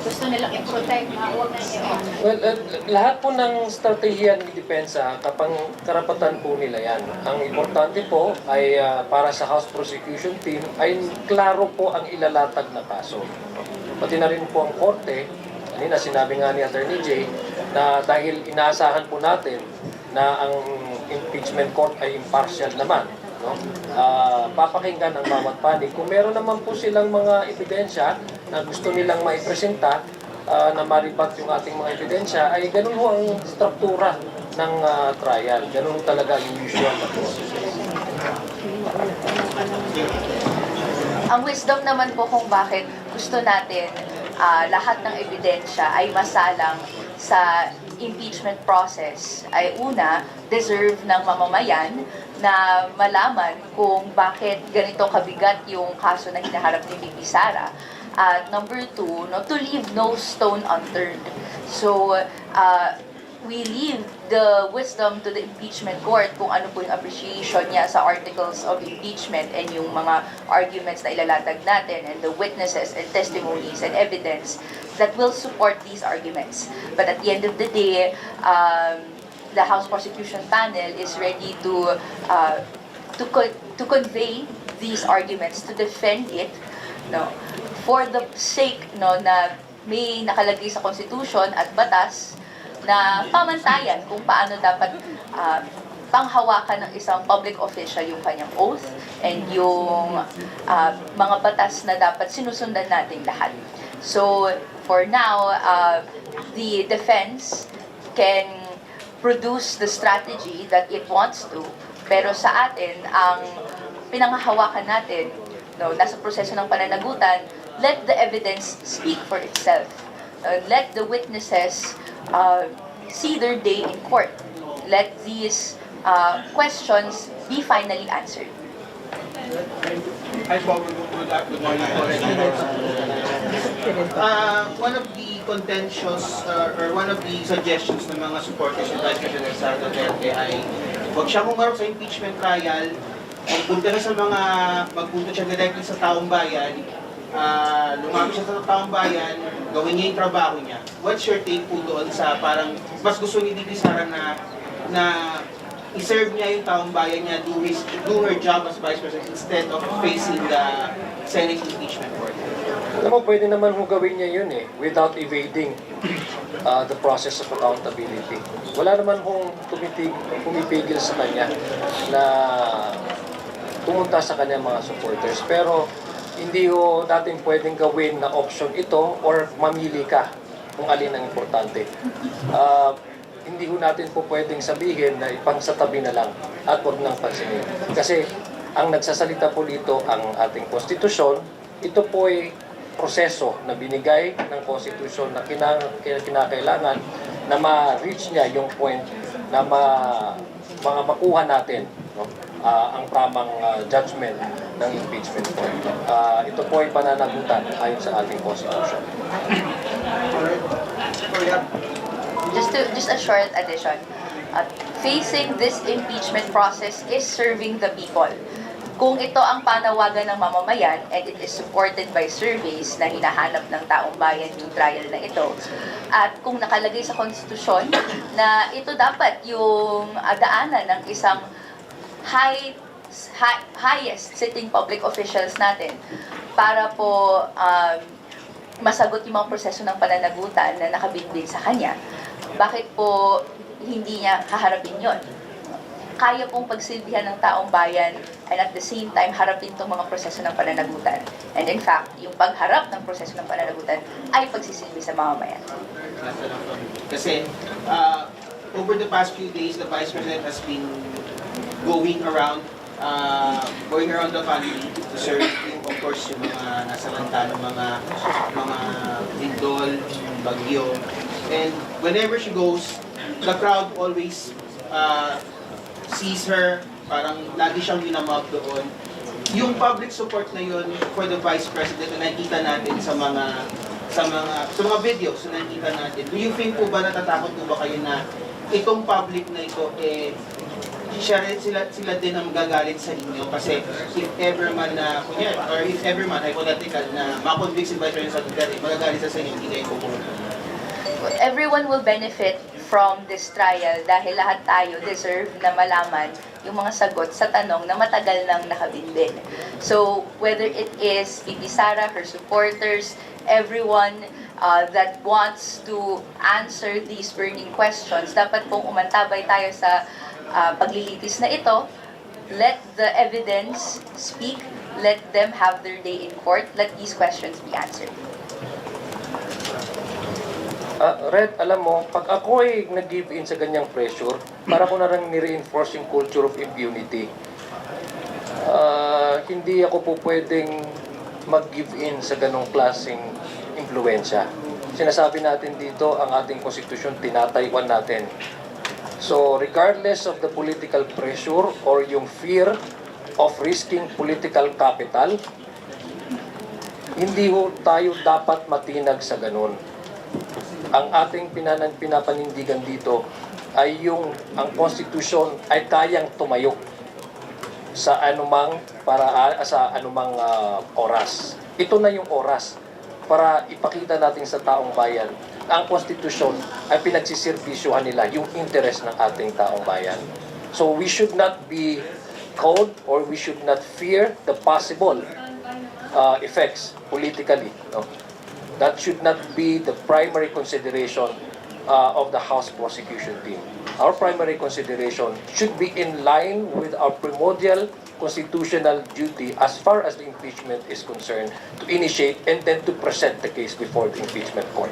gusto nilang i-protect na huwag na i-on. Well, lahat po ng strategiya ng depensa, karapatan po nila yan. Ang importante po ay para sa House Prosecution Team ay klaro po ang ilalatag na kaso. Pati na rin po ang korte, kanina sinabi nga ni Attorney Jay, na dahil inaasahan po natin na ang impeachment court ay impartial naman, no? Papakinggan ang bawat panig. Kung meron naman po silang mga ebidensya na gusto nilang maipresenta na maribat yung ating mga ebidensya, ay ganun ho ang struktura ng trial. Ganun talaga yung usual na process. Ang wisdom naman po kung bakit gusto natin lahat ng ebidensya ay masalang sa impeachment process ay una, deserve ng mamamayan na malaman kung bakit ganito kabigat yung kaso na hinaharap ni VP Sara. At number two, no, to leave no stone unturned. So, we leave the wisdom to the impeachment court kung ano po yung appreciation niya sa articles of impeachment and yung mga arguments na ilalatag natin and the witnesses and testimonies and evidence that will support these arguments. But at the end of the day, the House Prosecution Panel is ready to convey these arguments, to defend it, no, for the sake, no, na may nakalagay sa Constitution at batas na pamantayan kung paano dapat panghawakan ng isang public official yung kanyang oath and yung mga batas na dapat sinusundan natin lahat. So, for now, the defense can produce the strategy that it wants to, pero sa atin, ang pinanghahawakan natin, no, nasa proseso ng pananagutan, let the evidence speak for itself. Let the witnesses see their day in court. Let these questions be finally answered. Hi po, good morning po. One of the contentious or one of the suggestions ng mga supporters ni Vice President Sara Duterte ay huwag siya humarap sa impeachment trial, magpunta siya directly sa taong bayan, lumapit siya sa taong bayan, gawin niya yung trabaho niya. What's your take po doon sa parang mas gusto ni Bibi Sara na i-serve niya yung taong bayan niya, do her job as Vice President instead of facing the Senate impeachment court? Alam mo, pwede naman kung gawin niya yun without evading the process of accountability. Wala naman kung pumipigil sa kanya na pumunta sa kanya mga supporters. Pero hindi ho natin pwedeng gawin na option ito or mamili ka kung alin ang importante. Hindi ho natin po pwedeng sabihin na ipangsatabi na lang at huwag nang pansinin. Kasi ang nagsasalita po dito ang ating konstitusyon, ito po ay proseso na binigay ng konstitusyon na kinakailangan na ma-reach niya yung point na makuha natin, no? Ang tamang judgment ng impeachment court. Ito po ay pananagutan ayon sa ating constitution. Just a short addition. Facing this impeachment process is serving the people. Kung ito ang panawagan ng mamamayan and it is supported by surveys na hinahanap ng taong bayan yung trial na ito, at kung nakalagay sa konstitusyon na ito dapat yung daanan ng isang highest sitting public officials natin para po masagot yung mga proseso ng pananagutan na nakabinbin sa kanya, bakit po hindi niya haharapin yon? Kaya pong pagsilbihan ng taong bayan and at the same time harapin itong mga proseso ng pananagutan. And in fact, yung pagharap ng proseso ng pananagutan ay pagsisilbi sa mamamayan. Kasi over the past few days, the Vice President has been going around the country to serve yung, of course, yung mga nasa lanta ng mga lindol, bagyo. And whenever she goes, the crowd always sees her, parang lagi siyang winamap doon. Yung public support na yun for the Vice President na nakikita natin sa mga videos na nakikita natin, do you think po ba natatakot po ba kayo na itong public na ito sila din ang magagalit sa inyo? Kasi if ever man hypothetical na makonvict si Vice President sa Duterte, magagalit sa inyo, hindi kayo pupunta. Everyone will benefit from this trial dahil lahat tayo deserve na malaman yung mga sagot sa tanong na matagal nang nakabinbin. So, whether it is Bibi Sara, her supporters, everyone that wants to answer these burning questions, dapat pong umantabay tayo sa paglilitis na ito. Let the evidence speak. Let them have their day in court. Let these questions be answered. Red, alam mo, pag ako ay nag-give in sa ganyang pressure, para ko na rin ni-reinforce yung culture of impunity. Hindi ako po pwedeng mag-give in sa ganong klaseng impluensya. Sinasabi natin dito, ang ating konstitusyon, tinatayuan natin. So, regardless of the political pressure or yung fear of risking political capital, hindi ho tayo dapat matinag sa ganon. ang ating pinapanindigan dito ay yung ang konstitusyon ay kayang tumayo sa anumang oras. Ito na yung oras para ipakita natin sa taong bayan na ang konstitusyon ay pinagsisirbisyuhan nila yung interes ng ating taong bayan. So we should not be cold or we should not fear the possible effects politically. No? That should not be the primary consideration of the House prosecution team. Our primary consideration should be in line with our primordial constitutional duty as far as the impeachment is concerned to initiate and then to present the case before the impeachment court.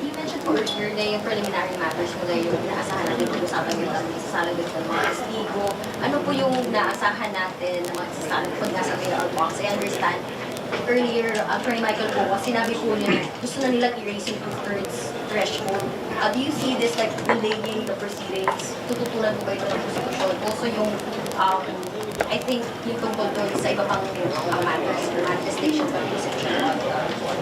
You mentioned po earlier na yung preliminary matters mo na yung inaasahan natin pag-usapan yung sasalagod ng mga testigo. Ano po yung naasahan natin na mga sasalagod nga sa mayoral box? I understand earlier, Attorney Michael po, sinabi po niya gusto na nilang i-raise yung 2/3 threshold. Do you see this like delaying the proceedings? Tututunan po ba ito ng prosecution? Also yung, I think yung tungkol doon sa iba pang matters, manifestations of prosecution,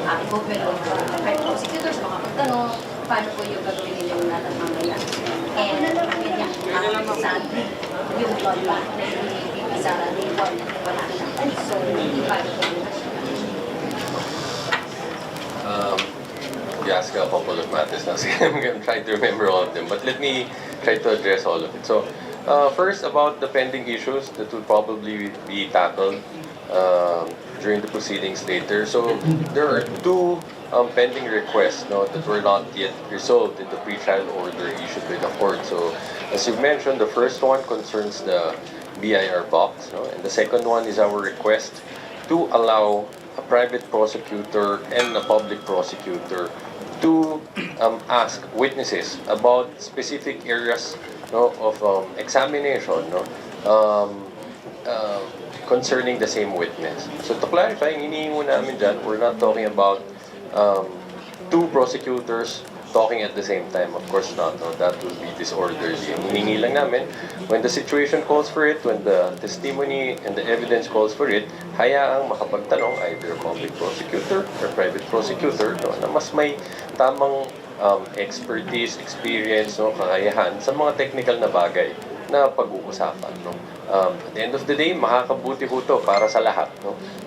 involvement of private prosecutors, makapagtanong, paano po yung gagawin ninyong natin mamaya. And yun nga, sadly, yung bloodbath na hindi sa Nathan, wala siya. So, hindi paano po yun. You asked a couple of matters now, so I'm going to try to remember all of them. But let me try to address all of it. So, first about the pending issues that will probably be tackled during the proceedings later. So, there are two pending requests that were not yet resolved in the pre-trial order issued by the court. So, as you mentioned, the first one concerns the BIR box, and the second one is our request to allow a private prosecutor and a public prosecutor to ask witnesses about specific areas of examination concerning the same witness. So to clarify, hinihingi namin dyan, we're not talking about two prosecutors talking at the same time. Of course not. No? That will be disorderly. Hinihingi lang namin, when the situation calls for it, when the testimony and the evidence calls for it, hayaang makapagtanong either a public prosecutor or private prosecutor na mas may tamang expertise, experience, kakayahan sa mga technical na bagay na pag-uusapan. At the end of the day, makakabuti ho to para sa lahat.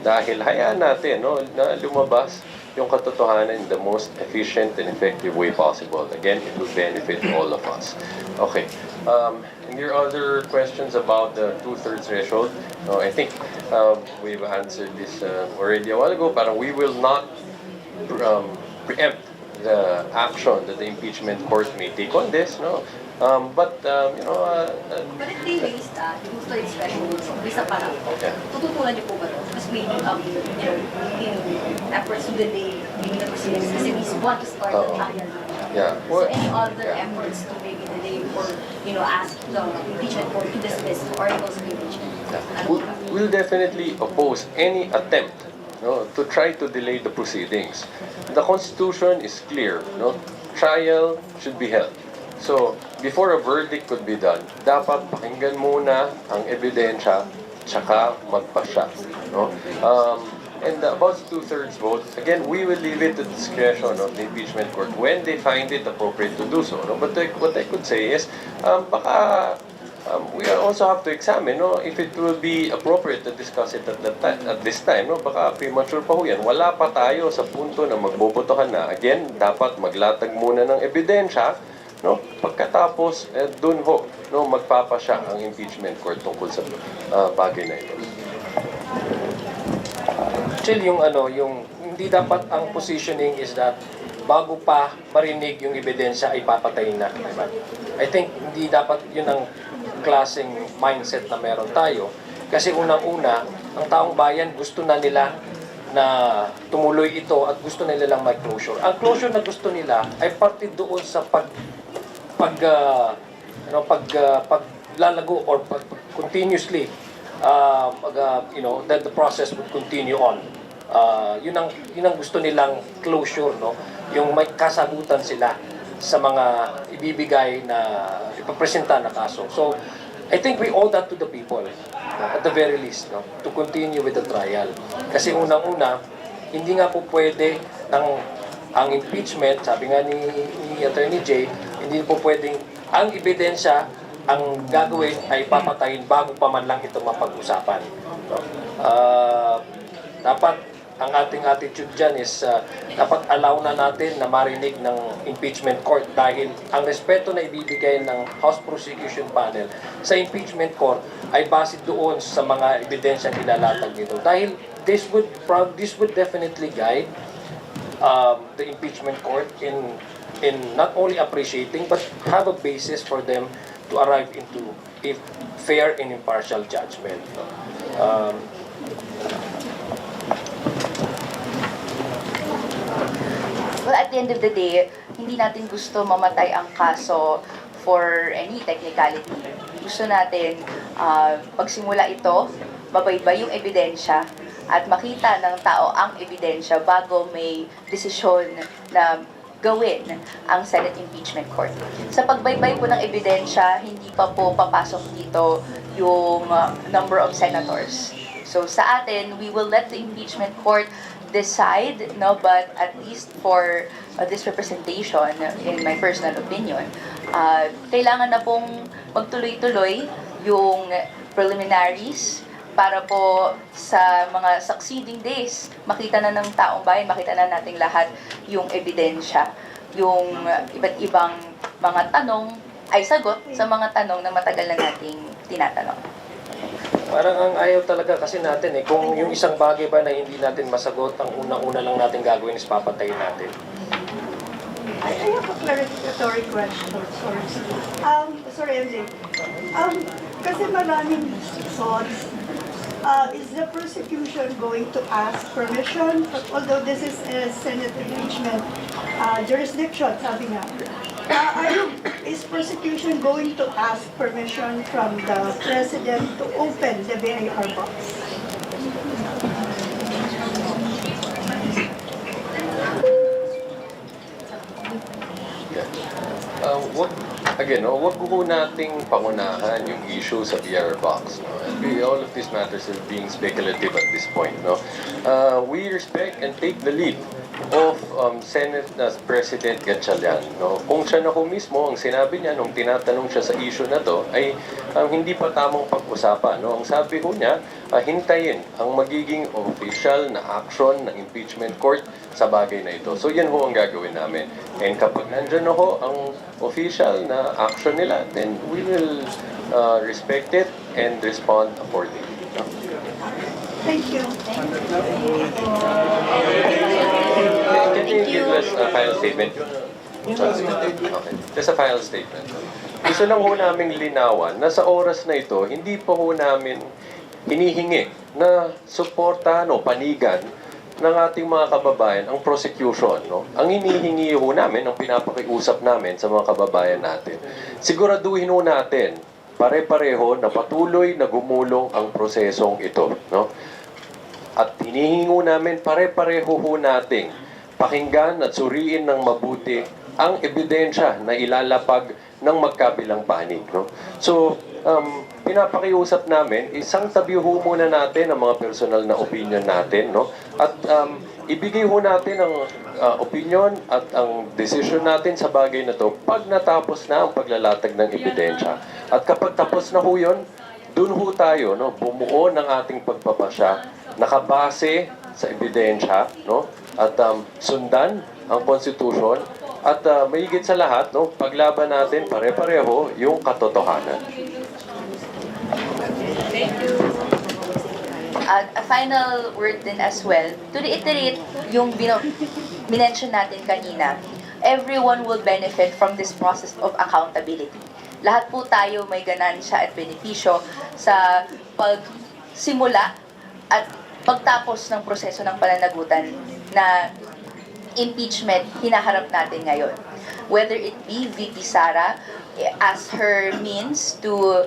Dahil hayaan natin na lumabas yung katotohanan in the most efficient and effective way possible. Again, it will benefit all of us. Okay. And your other questions about the 2/3 threshold, I think we've answered this already a while ago. Parang we will not preempt the action that the impeachment court may take on this. But if they raised yung 2/3 threshold, isa pa lang po. Tututunan niyo po ba ito? Mas may efforts to delay the proceedings kasi we want to start the trial. Yeah. So any other efforts to maybe delay or ask the impeachment court to dismiss articles of impeachment? We'll definitely oppose any attempt to try to delay the proceedings. The Constitution is clear. Trial should be held. So, before a verdict could be done, dapat pakinggan muna ang ebidensya, tsaka magpasya. And about 2/3 vote, again, we will leave it to the discretion of the impeachment court when they find it appropriate to do so. But what I could say is, baka we also have to examine if it will be appropriate to discuss it at this time. Baka premature pa ho yan. Wala pa tayo sa punto na magbobotohan na. Again, dapat maglatag muna ng ebidensya. Pagkatapos, dun ho, magpapasya ang impeachment court tungkol sa bagay na ito. Actually, yung hindi dapat ang positioning is that bago pa marinig yung ebidensya ay papatayin na. Diba? I think hindi dapat yun ang klaseng mindset na meron tayo. Kasi unang-una, ang taong bayan gusto na nila na tumuloy ito at gusto nila lang may closure. Ang closure na gusto nila ay parte doon sa paglalago or continuously that the process would continue on. Yun ang gusto nilang closure, yung may kasagutan sila sa mga ibibigay na ipapresenta na kaso. So I think we owe that to the people at the very least, to continue with the trial. Kasi unang-una, hindi nga po pwede ang impeachment, sabi nga ni Attorney Jay, hindi po pwedeng ang ebidensya ang gagawin ay papatayin bago pa man lang ito mapag-usapan. No? Dapat ang ating attitude dyan is dapat allow na natin na marinig ng impeachment court dahil ang respeto na ibibigay ng House Prosecution Panel sa impeachment court ay base doon sa mga ebidensyang nilalatag nito. Dahil this would definitely guide the impeachment court in not only appreciating but have a basis for them to arrive into a fair and impartial judgment. Well, at the end of the day, hindi natin gusto mamatay ang kaso for any technicality. Gusto natin, pagsimula ito, mabaybay yung ebidensya at makita ng tao ang ebidensya bago may desisyon na gawin ang Senate Impeachment Court. Sa pagbaybay po ng ebidensya, hindi pa po papasok dito yung number of senators. So sa atin, we will let the impeachment court decide, no, but at least for this representation, in my personal opinion, kailangan na pong magtuloy-tuloy yung preliminaries para po sa mga succeeding days, makita na ng taong bayan, makita na nating lahat yung ebidensya, yung iba't ibang mga tanong ay sagot sa mga tanong na matagal na nating tinatanong. Parang ang ayaw talaga kasi natin kung yung isang bagay ba na hindi natin masagot, ang unang-una lang natin gagawin is papatayin natin. I have a clarificatory question. Sorry, MJ. Kasi maraming thoughts. Is the prosecution going to ask permission? Although this is a Senate impeachment jurisdiction, sabi nga. Is prosecution going to ask permission from the President to open the VAR box? Wag ko nating pangunahan yung issue sa VR box. No? All of these matters are being speculative at this point. No? We respect and take the lead of Senate President Gatchalian. No? Kung siya na mismo, ang sinabi niya nung tinatanong siya sa issue na to ay hindi pa tamang pag-usapan. No? Ang sabi ko niya, hintayin ang magiging official na action ng impeachment court sa bagay na ito. So yan ho ang gagawin namin. And kapag nandyan na ho ang official na action nila, then we will respect it and respond accordingly. No? Thank you. Can you give us a final statement? Okay. Just a final statement. Gusto lang ho namin linawan na sa oras na ito, hindi pa ho namin hinihingi na suportahan o panigan ng ating mga kababayan ang prosecution. No? Ang hinihingi ho namin, ang pinapakiusap namin sa mga kababayan natin, siguraduhin ho natin pare-pareho na patuloy na gumulong ang prosesong ito. No? At hinihingo namin pare-pareho ho nating pakinggan at suriin ng mabuti ang ebidensya na ilalapag ng magkabilang panig. No? So, pinapakiusap namin, isang tabi ho muna natin ang mga personal na opinion natin. No? At ibigay ho natin ang opinion at ang decision natin sa bagay na to pag natapos na ang paglalatag ng ebidensya. At kapag tapos na ho yun, dun ho tayo bumuo ng ating pagpapasya nakabase sa ebidensya, no? At sundan ang konstitusyon at mahigit sa lahat, paglaban natin pare-pareho yung katotohanan. Thank you. A final word din as well, to reiterate yung minention natin kanina, everyone will benefit from this process of accountability. Lahat po tayo may ganansya at benepisyo sa pagsimula at pagtapos ng proseso ng pananagutan na impeachment hinaharap natin ngayon. Whether it be VP Sara as her means to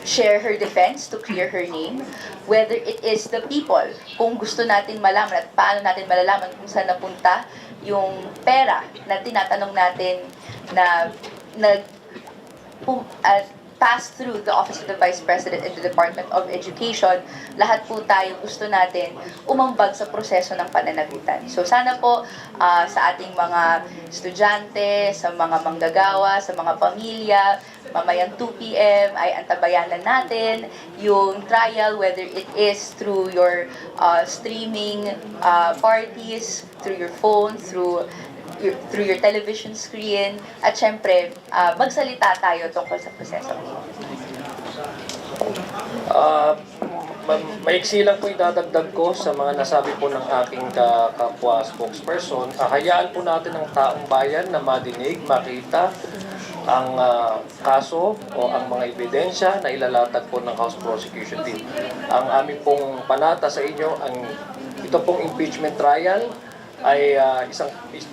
share her defense, to clear her name, whether it is the people, kung gusto natin malaman at paano natin malalaman kung saan napunta yung pera na tinatanong natin na pass through the Office of the Vice President and the Department of Education, lahat po tayo gusto natin umambag sa proseso ng pananagutan. So sana po sa ating mga estudyante, sa mga manggagawa, sa mga pamilya, mamayang 2 p.m. ay antabayanan natin yung trial, whether it is through your streaming parties, through your phone, through your television screen, at syempre, magsalita tayo tungkol sa proseso. Maiksi lang po idadagdag ko sa mga nasabi po ng aking kapwa spokesperson. Hayaan po natin ang taong bayan na madinig, makita ang kaso o ang mga ebidensya na ilalatag po ng House Prosecution Team. Ang aming pong panata sa inyo, ito pong impeachment trial ay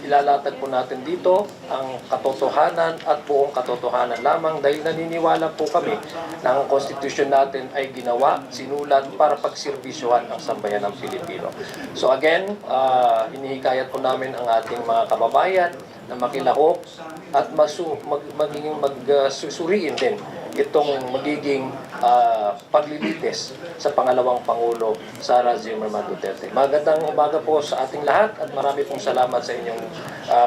ilalatag po natin dito ang katotohanan at buong katotohanan lamang dahil naniniwala po kami na ang konstitusyon natin ay ginawa, sinulat para pagserbisyohan ang sambayan ng Pilipino. So again, hinihikayat po namin ang ating mga kababayan na makilahok at susuriin din itong magiging paglilitis sa pangalawang Pangulo, Sara Zimmerman Duterte. Magandang umaga po sa ating lahat at marami pong salamat sa inyong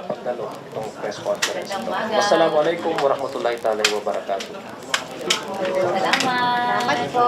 pagdalo itong press conference. Wassalamualaikum warahmatullahi wabarakatuh. Salamat po.